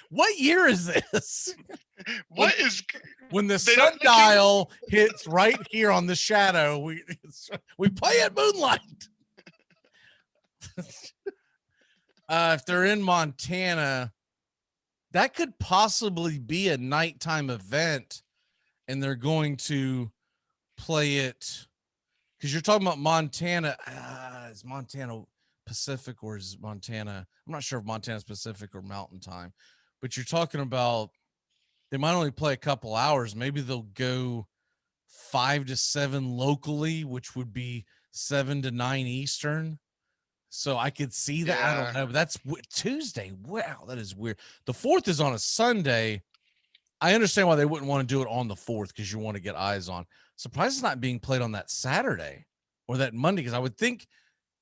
What year is this? When the sundial hits right here on the shadow? We play at Moonlight. If they're in Montana, that could possibly be a nighttime event, and they're going to play it because you're talking about Montana. Is Montana Pacific or is Montana? I'm not sure if Montana's Pacific or Mountain Time, but you're talking about they might only play a couple hours. Maybe they'll go 5 to 7 locally, which would be 7 to 9 Eastern. So I could see that. Yeah. I don't know, but that's Tuesday. Wow, that is weird. The 4th is on a Sunday. I understand why they wouldn't want to do it on the 4th because you want to get eyes on. Surprised it's not being played on that Saturday or that Monday, because I would think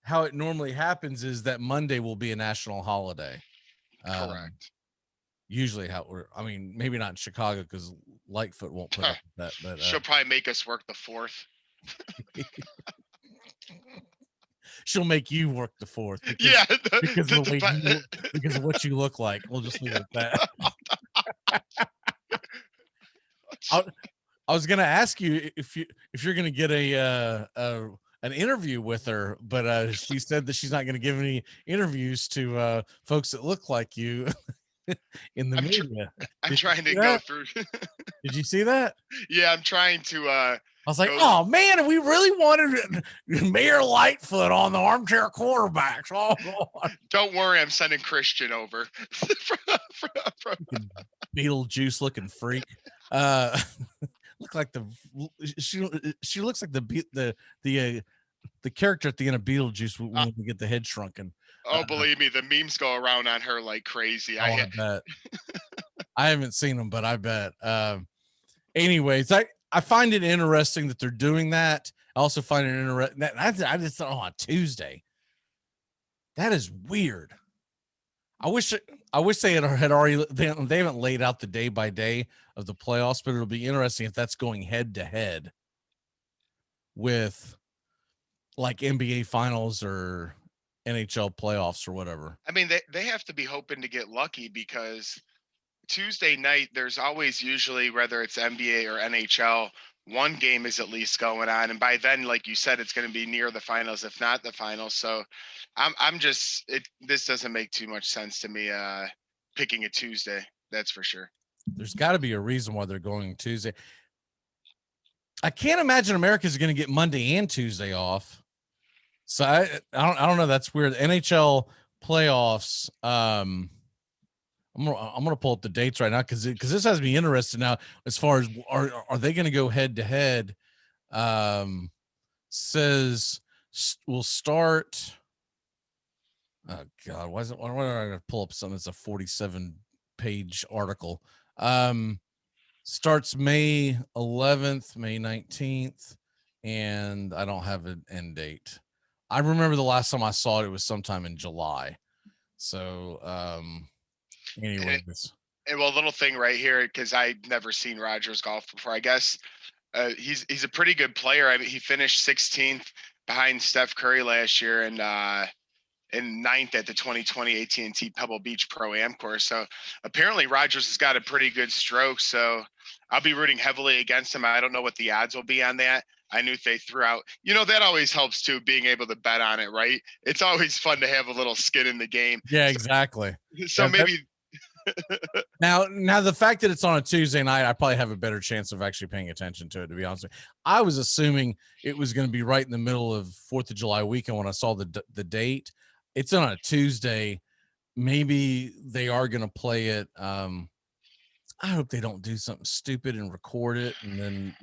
how it normally happens is that Monday will be a national holiday. Correct. Usually maybe not in Chicago because Lightfoot won't put up with that. But she'll probably make us work the 4th. She'll make you work the 4th. Because of what you look like. We'll just leave it at that. I was gonna ask you if you're gonna get an interview with her, but she said that she's not gonna give any interviews to folks that look like you in the media. I'm trying to go through. Did you see that? Yeah, I'm trying to. I was like, oh man, we really wanted Mayor Lightfoot on the Armchair Quarterbacks. Oh God. Don't worry, I'm sending Christian over. Beetlejuice looking freak. Look like she looks like the character at the end of Beetlejuice when we get the head shrunken. Oh, believe me, the memes go around on her like crazy. I bet. I haven't seen them, but I bet. Anyways, I find it interesting that they're doing that. I also find it interesting. I just thought on Tuesday. That is weird. I wish they had already. They haven't laid out the day by day of the playoffs, but it'll be interesting if that's going head to head with like NBA finals or NHL playoffs or whatever. I mean, they have to be hoping to get lucky because Tuesday night, there's always usually, whether it's NBA or NHL, one game is at least going on. And by then, like you said, it's going to be near the finals, if not the finals. So this doesn't make too much sense to me, picking a Tuesday. That's for sure. There's got to be a reason why they're going Tuesday. I can't imagine America's going to get Monday and Tuesday off. So I don't know. That's weird. NHL playoffs. I'm gonna pull up the dates right now because this has me interested now as far as are they going to go head to head? Says we'll start. Oh God, why did I gotta pull up something that's a 47-page article? Starts May 11th, May 19th, and I don't have an end date. I remember the last time I saw it was sometime in July. So anyways. And well, little thing right here, because I'd never seen Rogers golf before. I guess he's a pretty good player. I mean, he finished 16th behind Steph Curry last year, and ninth at the 2020 AT&T Pebble Beach Pro-Am course. So apparently Rogers has got a pretty good stroke. So I'll be rooting heavily against him. I don't know what the odds will be on that. I knew if they threw out, that always helps too, being able to bet on it, right? It's always fun to have a little skin in the game. Yeah, exactly. So maybe now the fact that it's on a Tuesday night, I probably have a better chance of actually paying attention to it, to be honest with you. I was assuming it was going to be right in the middle of 4th of July weekend when I saw the date. It's on a Tuesday. Maybe they are going to play it. I hope they don't do something stupid and record it. And then,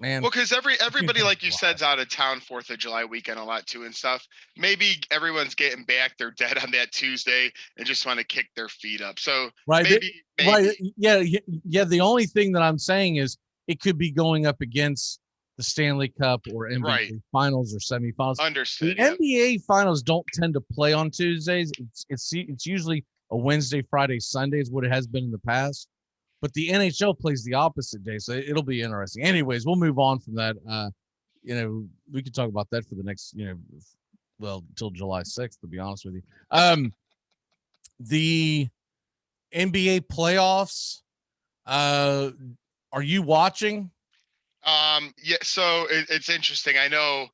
man. Well, because everybody, like you said, is out of town 4th of July weekend a lot too and stuff. Maybe everyone's getting back. They're dead on that Tuesday and just want to kick their feet up. So right. Maybe. Right. Yeah. The only thing that I'm saying is it could be going up against the Stanley Cup or NBA finals or semifinals. Understood. The NBA finals don't tend to play on Tuesdays. It's usually a Wednesday, Friday, Sunday is what it has been in the past. But the NHL plays the opposite day, so it'll be interesting. Anyways, we'll move on from that. We could talk about that for the next, until July 6th, to be honest with you. The NBA playoffs, are you watching? Yeah, so it's interesting. I know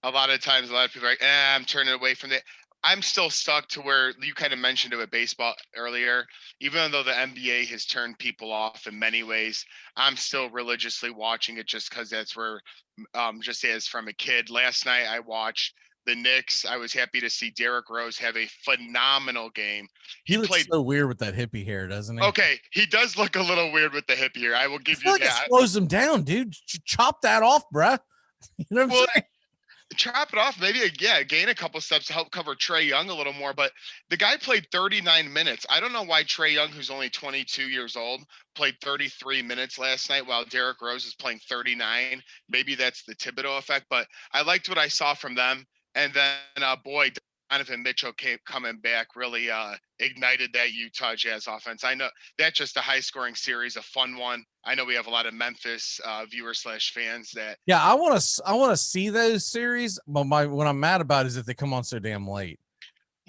a lot of times a lot of people are like, I'm turning away from that. I'm still stuck to where you kind of mentioned it with baseball earlier. Even though the NBA has turned people off in many ways, I'm still religiously watching it just because that's where, just as from a kid. Last night I watched the Knicks. I was happy to see Derrick Rose have a phenomenal game. He looks so weird with that hippie hair, doesn't he? Okay, he does look a little weird with the hippie hair. I will give you like that. It slows him down, dude. Chop that off, bruh. You know what I'm saying? Chop it off, maybe gain a couple steps to help cover Trae Young a little more, but the guy played 39 minutes. I don't know why Trae Young, who's only 22 years old, played 33 minutes last night while Derrick Rose is playing 39. Maybe that's the Thibodeau effect, but I liked what I saw from them. And then, Donovan Mitchell coming back really ignited that Utah Jazz offense. I know that's just a high-scoring series, a fun one. I know we have a lot of Memphis viewers / fans that. Yeah, I want to see those series, but what I'm mad about is that they come on so damn late.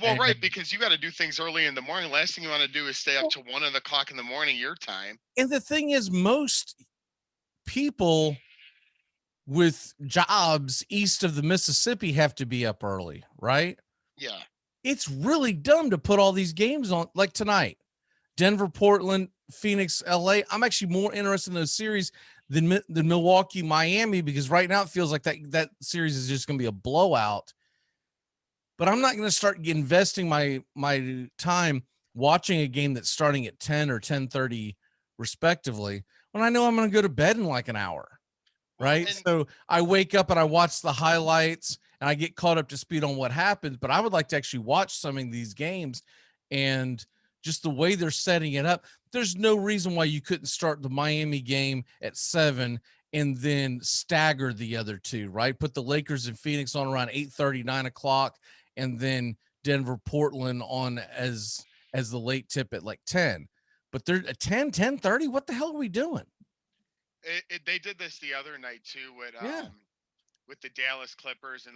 Well, right, because you got to do things early in the morning. Last thing you want to do is stay up to 1 o'clock in the morning your time. And the thing is, most people with jobs east of the Mississippi have to be up early, right? Yeah. It's really dumb to put all these games on like tonight. Denver, Portland, Phoenix, LA. I'm actually more interested in those series than Milwaukee, Miami, because right now it feels like that series is just going to be a blowout. But I'm not going to start investing my time watching a game that's starting at 10 or 10:30 respectively when I know I'm going to go to bed in like an hour. Right. So I wake up and I watch the highlights and I get caught up to speed on what happens. But I would like to actually watch some of these games and just the way they're setting it up. There's no reason why you couldn't start the Miami game at 7 and then stagger the other two, right? Put the Lakers and Phoenix on around 8:30, 9 o'clock, and then Denver, Portland on as the late tip at like 10. But they're at 10:30. What the hell are we doing? They did this the other night too with the Dallas Clippers, and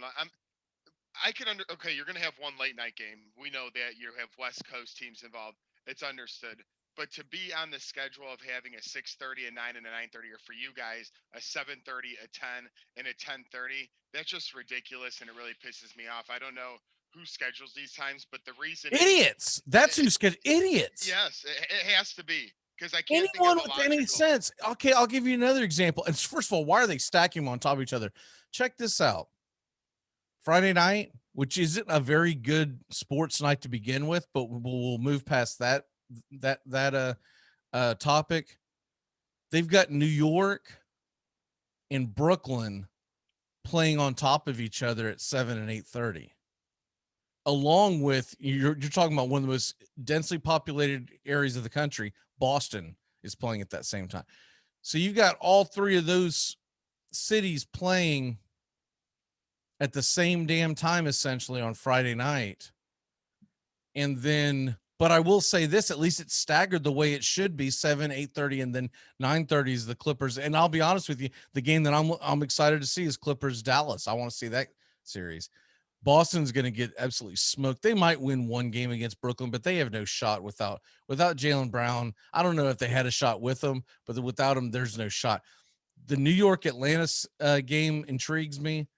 I can okay, you're going to have one late night game. We know that you have West Coast teams involved. It's understood. But to be on the schedule of having a 6:30, a 9, and a 9:30, or for you guys, a 7:30, a 10, and a 10:30, that's just ridiculous, and it really pisses me off. I don't know who schedules these times, but the reason Idiots. That's who's good. Idiots. Yes, it has to be, because I can't Anyone think of with any sense. Okay, I'll give you another example. And first of all, why are they stacking them on top of each other? Check this out. Friday night, which isn't a very good sports night to begin with, but we'll move past that topic. They've got New York and Brooklyn playing on top of each other at 7 and 8:30. Along with you're talking about one of the most densely populated areas of the country. Boston is playing at that same time. So you've got all three of those cities playing at the same damn time, essentially, on Friday night. And then, but I will say this, at least it's staggered the way it should be, 7, 8:30, and then 9:30 is the Clippers. And I'll be honest with you, the game that I'm excited to see is Clippers Dallas. I want to see that series. Boston's going to get absolutely smoked. They might win one game against Brooklyn, but they have no shot without Jaylen Brown. I don't know if they had a shot with him, but without him, there's no shot. The New York Atlanta game intrigues me.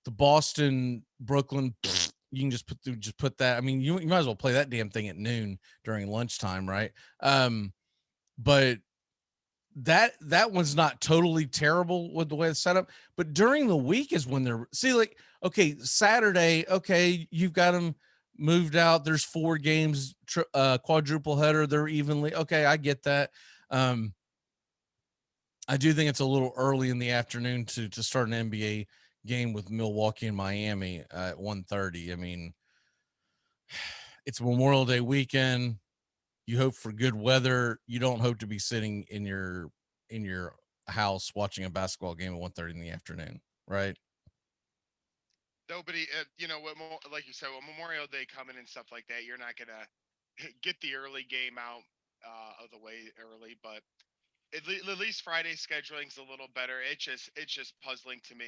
The Boston Brooklyn, you can just put that. I mean, you might as well play that damn thing at noon during lunchtime, right? But that one's not totally terrible with the way it's set up. But during the week is when they're okay, Saturday, okay, you've got them moved out. There's 4 games, quadruple header. They're evenly okay. I get that. I do think it's a little early in the afternoon to start an NBA game with Milwaukee and Miami at 1:30. I mean, it's Memorial Day weekend. You hope for good weather. You don't hope to be sitting in your house watching a basketball game at 1:30 in the afternoon, right? Nobody, like you said, Memorial Day coming and stuff like that, you're not gonna get the early game out of the way early, but at least Friday scheduling's a little better. It's just puzzling to me.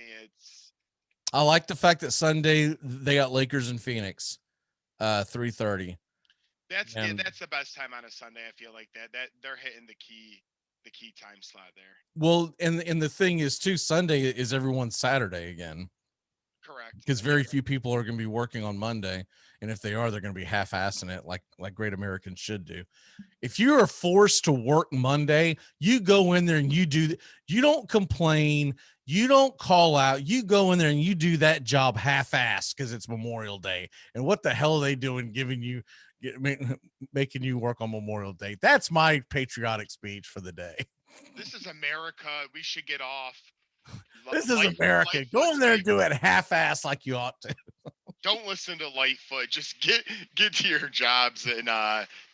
I like the fact that Sunday they got Lakers and Phoenix, 3:30. That's the best time on a Sunday. I feel like that they're hitting the key time slot there. Well, and the thing is too, Sunday is everyone's Saturday again. Correct. Because very few people are going to be working on Monday, and if they are, they're going to be half-assing it like great Americans should do. If you are forced to work Monday, you go in there and you don't complain, you don't call out, you go in there and you do that job half-assed because it's Memorial Day. And what the hell are they doing making you work on Memorial Day? That's my patriotic speech for the day. This is America. We should get off. This is America. Go in there and do it half-assed like you ought to. Don't listen to Lightfoot. Just get to your jobs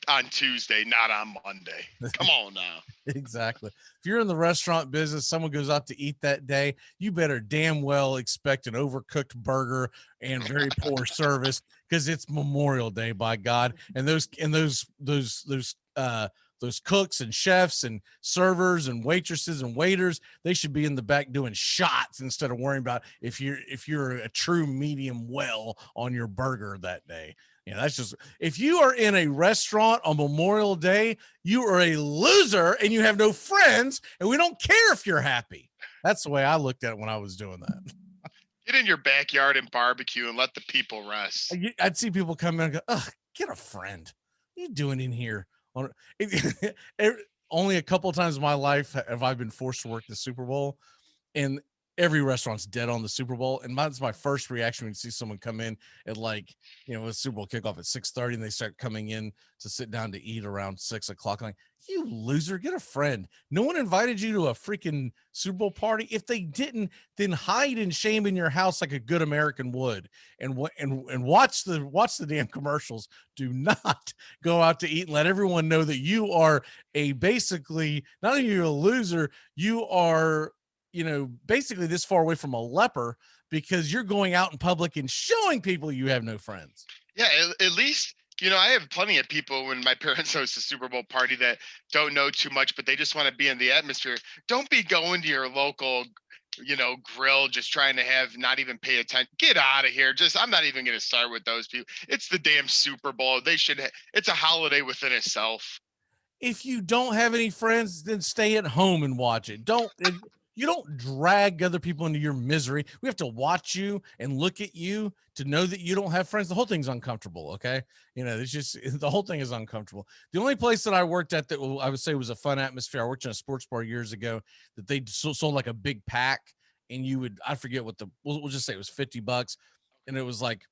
on Tuesday, not on Monday. Come on now. Exactly. If you're in the restaurant business, someone goes out to eat that day, you better damn well expect an overcooked burger and very poor service because it's Memorial Day, by God. And those cooks and chefs and servers and waitresses and waiters, they should be in the back doing shots instead of worrying about if you're a true medium well on your burger that day. That's just, if you are in a restaurant on Memorial Day, you are a loser and you have no friends, and we don't care if you're happy. That's the way I looked at it when I was doing that. Get in your backyard and barbecue and let the people rest. I'd see people come in and go, "Ugh, get a friend. What are you doing in here?" Only a couple of times in my life have I been forced to work the Super Bowl, and every restaurant's dead on the Super Bowl. And that's my first reaction when you see someone come in at a Super Bowl kickoff at 6:30 and they start coming in to sit down to eat around 6 o'clock. Like, you loser, get a friend. No one invited you to a freaking Super Bowl party. If they didn't, then hide in shame in your house like a good American would, and watch the damn commercials. Do not go out to eat and let everyone know that you are basically not only you're a loser, you are basically this far away from a leper because you're going out in public and showing people you have no friends. Yeah, at least, I have plenty of people when my parents host a Super Bowl party that don't know too much, but they just want to be in the atmosphere. Don't be going to your local grill, just trying to not even pay attention. Get out of here. I'm not even going to start with those people. It's the damn Super Bowl. It's a holiday within itself. If you don't have any friends, then stay at home and watch it. You don't drag other people into your misery. We have to watch you and look at you to know that you don't have friends. The whole thing's uncomfortable. Okay. It's just, the whole thing is uncomfortable. The only place that I worked at that I would say was a fun atmosphere. I worked in a sports bar years ago that they sold like a big pack, and I forget what we'll just say it was $50. And it was like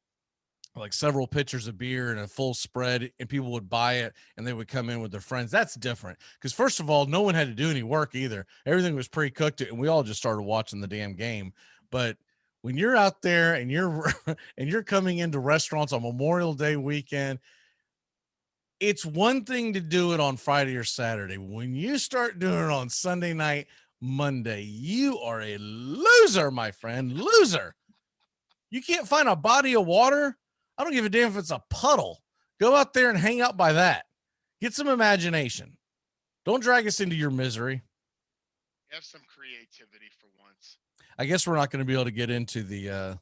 several pitchers of beer and a full spread, and people would buy it and they would come in with their friends. That's different. Because first of all, no one had to do any work either. Everything was pre-cooked and we all just started watching the damn game. But when you're out there and you're coming into restaurants on Memorial Day weekend, it's one thing to do it on Friday or Saturday. When you start doing it on Sunday night, Monday, you are a loser, my friend. Loser. You can't find a body of water. I don't give a damn if it's a puddle. Go out there and hang out by that. Get some imagination. Don't drag us into your misery. Have some creativity for once. I guess we're not going to be able to get into the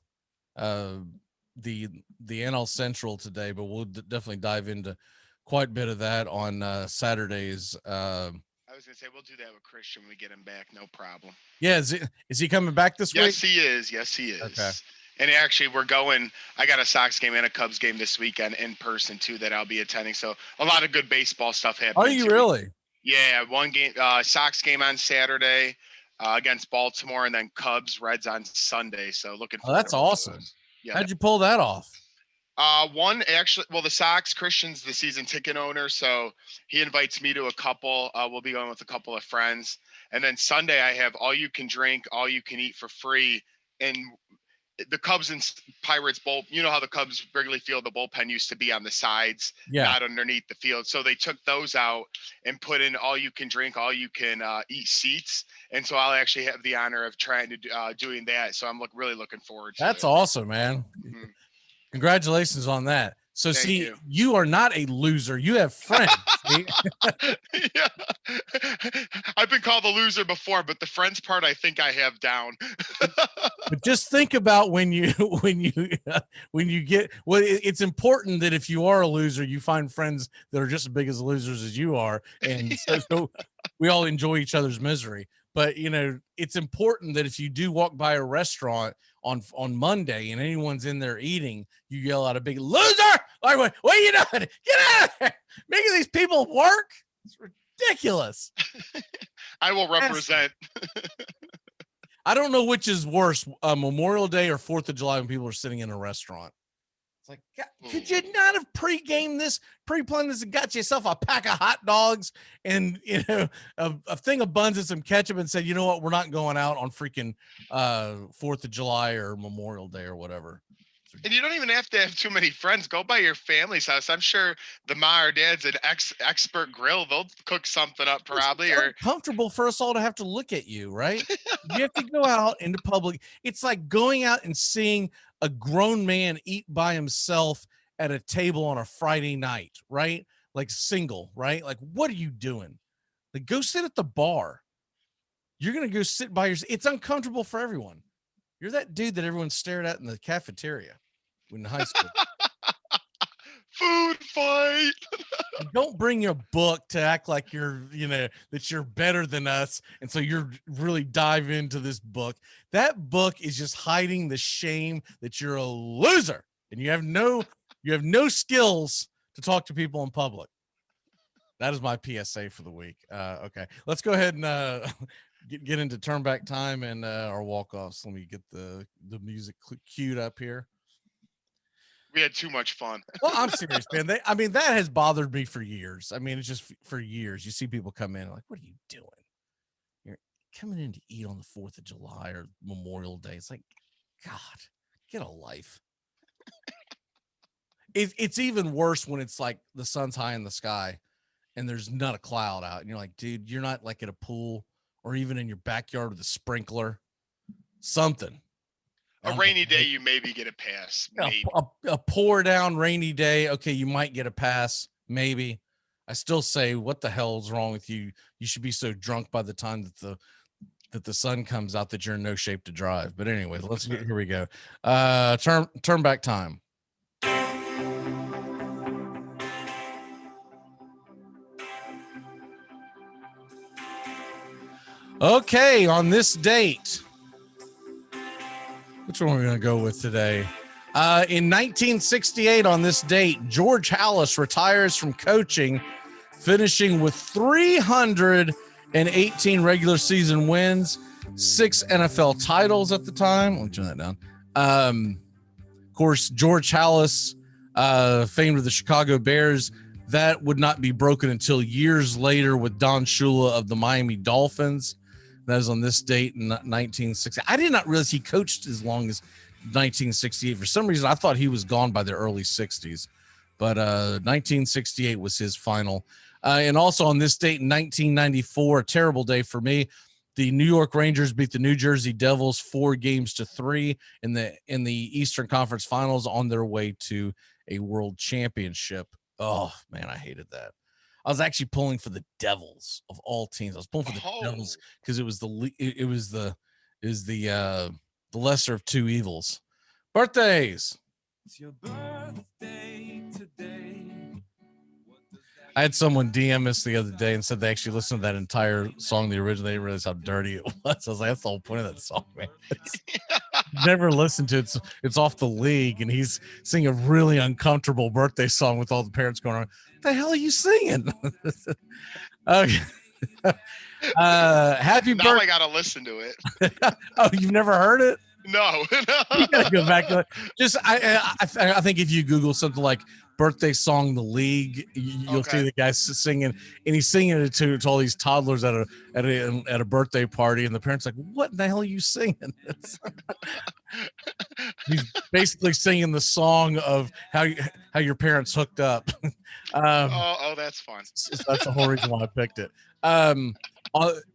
NL Central today, but we'll definitely dive into quite a bit of that on Saturdays. I was going to say, we'll do that with Christian when we get him back. No problem. Yeah. Is he coming back this week? Yes, he is. Yes, he is. Okay. And actually, I got a Sox game and a Cubs game this weekend in person, too, that I'll be attending. So a lot of good baseball stuff happening. Are you really? Yeah. One game, Sox game on Saturday against Baltimore, and then Cubs, Reds on Sunday. So looking forward. Oh, that's awesome. Yeah. How'd you pull that off? The Sox, Christian's the season ticket owner. So he invites me to a couple. We'll be going with a couple of friends. And then Sunday, I have all you can drink, all you can eat for free. And the Cubs and Pirates how the Cubs Wrigley Field, the bullpen used to be on the sides, not underneath the field. So they took those out and put in all you can drink, all you can eat seats. And so I'll actually have the honor of trying to doing that. So I'm really looking forward to it. That's awesome, man. Mm-hmm. Congratulations on that. So you are not a loser. You have friends. Yeah. I've been called a loser before, but the friends part, I think I have down. But just think about when you get, it's important that if you are a loser, you find friends that are just as big as losers as you are. And so we all enjoy each other's misery. But, it's important that if you do walk by a restaurant on Monday and anyone's in there eating, you yell out a big loser. Like, what are you doing? Get out of there. Making these people work. It's ridiculous. I will represent. I don't know which is worse, Memorial Day or 4th of July when people are sitting in a restaurant. It's like, God, could you not have pre-planned this and got yourself a pack of hot dogs and, a thing of buns and some ketchup and said, you know what, we're not going out on freaking 4th of July or Memorial Day or whatever. And you don't even have to have too many friends. Go by your family's house. I'm sure the ma or dad's an expert grill. They'll cook something up probably. It's comfortable for us all to have to look at you, right? You have to go out into public. It's like going out and seeing a grown man eat by himself at a table on a Friday night, right? Like single, right? Like, what are you doing? Like, go sit at the bar. You're going to go sit by yourself. It's uncomfortable for everyone. You're that dude that everyone stared at in the cafeteria in high school. Food fight. Don't bring your book to act like that you're better than us. And so you're really dive into this book. That book is just hiding the shame that you're a loser and you have no skills to talk to people in public. That is my PSA for the week. Okay, let's go ahead and get into turn back time and our walk-offs. Let me get the music queued up here. We had too much fun. Well, I'm serious, man. That has bothered me for years. It's just for years. You see people come in like, what are you doing? You're coming in to eat on the 4th of July or Memorial Day. It's like, God, get a life. It's even worse when it's like the sun's high in the sky and there's not a cloud out. And you're like, dude, you're not like at a pool or even in your backyard with a sprinkler. Something. A rainy day, you maybe get a pass. Maybe. A pour down rainy day. Okay, you might get a pass. Maybe. I still say, what the hell is wrong with you? You should be so drunk by the time that the that the sun comes out that you're in no shape to drive. But anyway, here we go. Turn back time. Okay, on this date, which one are we going to go with today? In 1968, on this date, George Hallas retires from coaching, finishing with 318 regular season wins, 6 NFL titles at the time. Let me turn that down. Of course, George Hallas, famed of the Chicago Bears, that would not be broken until years later with Don Shula of the Miami Dolphins. That was on this date in 1960. I did not realize he coached as long as 1968. For some reason, I thought he was gone by the early 60s. But 1968 was his final. And also on this date in 1994, a terrible day for me, the New York Rangers beat the New Jersey Devils 4-3 in the Eastern Conference Finals on their way to a World Championship. Oh, man, I hated that. I was actually pulling for the Devils of all teams. I was pulling for the Devils because it was the lesser of two evils. Birthdays. It's your birthday today. I had someone DM us the other day and said they actually listened to that entire song, the original. They didn't realize how dirty it was. I was like, that's the whole point of that song, man. Never listened to it. It's off the league, and he's singing a really uncomfortable birthday song with all the parents going on. What the hell are you singing? Okay. Happy birthday. Now I gotta listen to it. Oh, you've never heard it? No. You gotta go back to it. Just I think if you Google something like birthday song the league, you'll see the guy singing, and he's singing it to all these toddlers at a birthday party, and the parents are like, what in the hell are you singing? He's basically singing the song of how your parents hooked up. That's fun. So that's the whole reason why I picked it.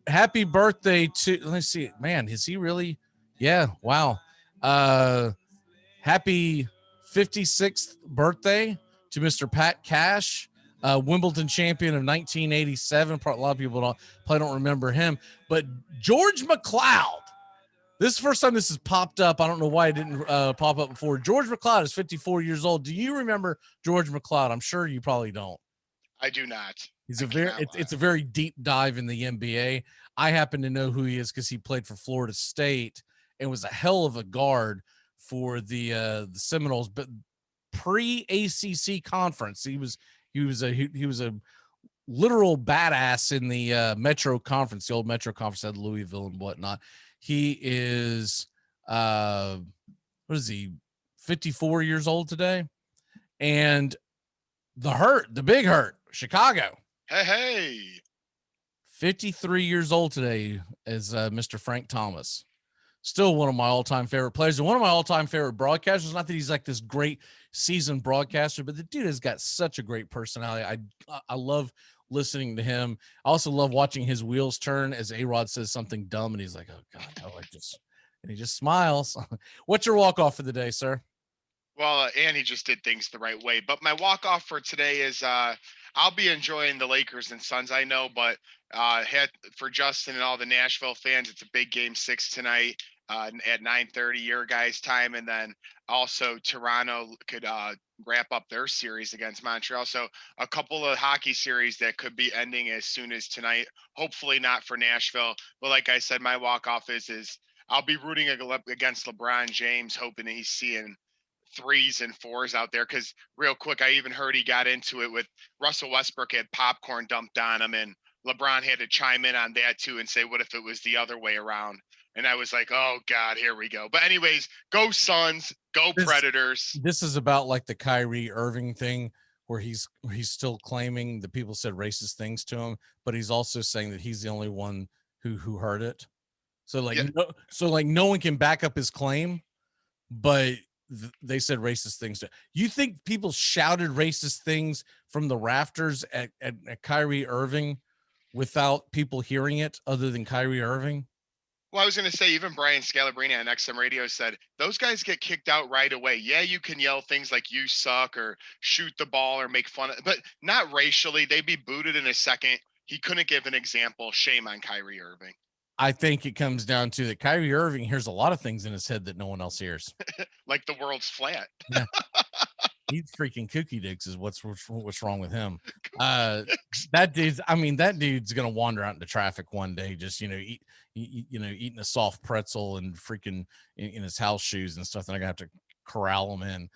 Happy birthday to, let's see, man, is he really? Yeah, wow. Happy 56th birthday to Mr. Pat Cash, Wimbledon champion of 1987. A lot of people probably don't remember him, but George Mcleod. This is the first time this has popped up. I don't know why it didn't pop up before. George Mcleod is 54 years old. Do you remember George Mcleod? I'm sure you probably don't. I do not. It's a very deep dive in the NBA. I happen to know who he is because he played for Florida State and was a hell of a guard for the Seminoles, but pre-ACC conference, he was a literal badass in the Metro Conference. The old Metro Conference had Louisville and whatnot. He is what is he, 54 years old today? And the big hurt, Chicago. Hey. 53 years old today is Mr. Frank Thomas. Still one of my all-time favorite players and one of my all-time favorite broadcasters. Not that he's like this great seasoned broadcaster, but the dude has got such a great personality. I love listening to him. I also love watching his wheels turn as A-Rod says something dumb and he's like, oh God, no, and he just smiles. What's your walk-off for the day, sir? Well, Annie just did things the right way, but my walk-off for today is I'll be enjoying the Lakers and Suns, I know, but for Justin and all the Nashville fans, it's a big game 6 tonight at 9:30 your guys' time, and then also Toronto could wrap up their series against Montreal. So a couple of hockey series that could be ending as soon as tonight. Hopefully not for Nashville, but like I said, my walk-off is I'll be rooting against LeBron James, hoping that he's seeing 3s and 4s out there, because real quick, I even heard he got into it with Russell Westbrook, had popcorn dumped on him, and LeBron had to chime in on that too and say, what if it was the other way around? And I was like, oh God, here we go. But anyways, go Suns, go Predators. This is about like the Kyrie Irving thing where he's still claiming that people said racist things to him, but he's also saying that he's the only one who heard it. So like, no one can back up his claim, but they said racist things to you. Think people shouted racist things from the rafters at Kyrie Irving without people hearing it other than Kyrie Irving? Well, I was going to say, even Brian Scalabrine on XM Radio said those guys get kicked out right away. Yeah, you can yell things like you suck or shoot the ball or make fun of, but not racially. They'd be booted in a second. He couldn't give an example. Shame on Kyrie Irving. I think it comes down to that Kyrie Irving hears a lot of things in his head that no one else hears. Like the world's flat. Yeah. He's freaking kooky dicks is what's wrong with him. That dude's gonna wander out into traffic one day, just eating a soft pretzel and freaking in his house shoes and stuff. And I'm gonna have to corral him in.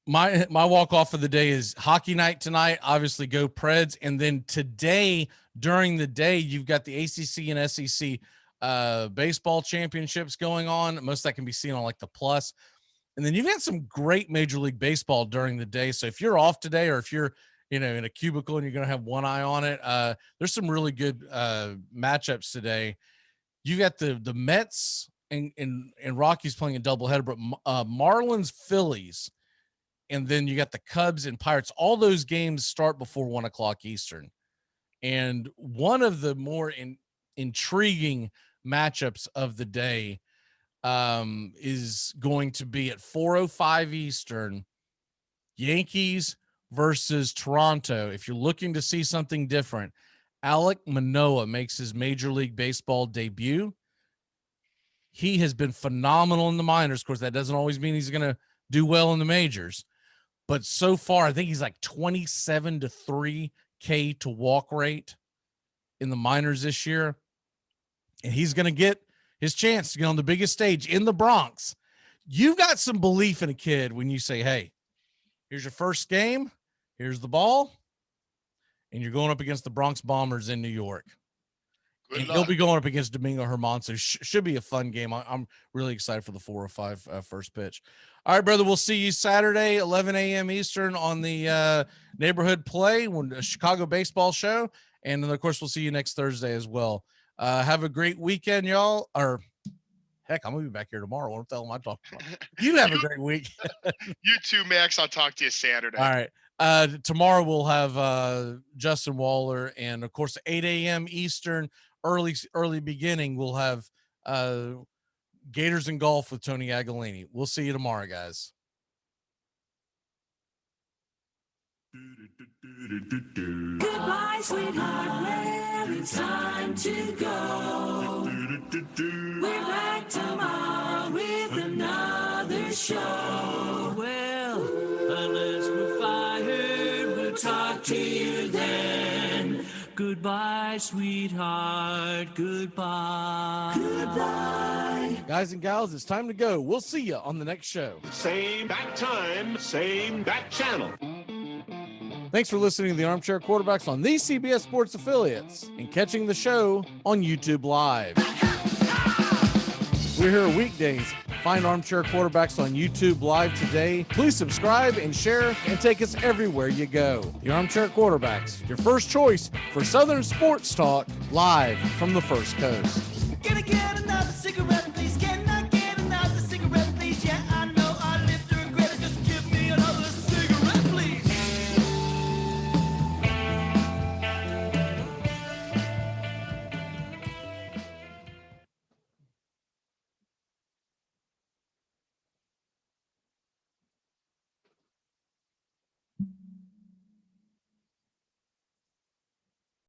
My walk off of the day is hockey night tonight. Obviously, go Preds, and then today during the day you've got the ACC and SEC baseball championships going on. Most of that can be seen on like the Plus. And then you've got some great Major League Baseball during the day. So if you're off today, or if you're, in a cubicle and you're going to have one eye on it, there's some really good matchups today. You got the Mets and Rockies playing a doubleheader, but Marlins, Phillies, and then you got the Cubs and Pirates. All those games start before 1 o'clock Eastern. And one of the more intriguing matchups of the day is going to be at 4:05 Eastern, Yankees versus Toronto. If you're looking to see something different, Alek Manoah makes his Major League Baseball debut. He has been phenomenal in the minors. Of course, that doesn't always mean he's going to do well in the majors, but so far, I think he's like 27-3 K to walk rate in the minors this year. And he's going to get his chance to get on the biggest stage in the Bronx. You've got some belief in a kid when you say, hey, here's your first game. Here's the ball. And you're going up against the Bronx Bombers in New York. And he'll be going up against Domingo Germán. So should be a fun game. I'm really excited for the 4:05 first pitch. All right, brother. We'll see you Saturday, 11 a.m. Eastern on the Neighborhood Play, a Chicago baseball show. And then, of course, we'll see you next Thursday as well. Have a great weekend, y'all. Or heck, I'm gonna be back here tomorrow. What the hell am I talking about? You have a great week. You too, Max. I'll talk to you Saturday. All right. Tomorrow we'll have Justin Waller, and of course 8 a.m. Eastern, early beginning. We'll have Gators and Golf with Tony Agolini. We'll see you tomorrow, guys. Goodbye, sweetheart. Well, it's time to go. We're back tomorrow with another show. Well, unless we're fired, we'll talk to you then. Goodbye, sweetheart. Goodbye. Goodbye. Guys and gals, it's time to go. We'll see you on the next show. Same bat time, same bat channel. Thanks for listening to the Armchair Quarterbacks on these CBS Sports affiliates and catching the show on YouTube Live. We're here weekdays. Find Armchair Quarterbacks on YouTube Live today. Please subscribe and share and take us everywhere you go. The Armchair Quarterbacks, your first choice for Southern sports talk, live from the First Coast.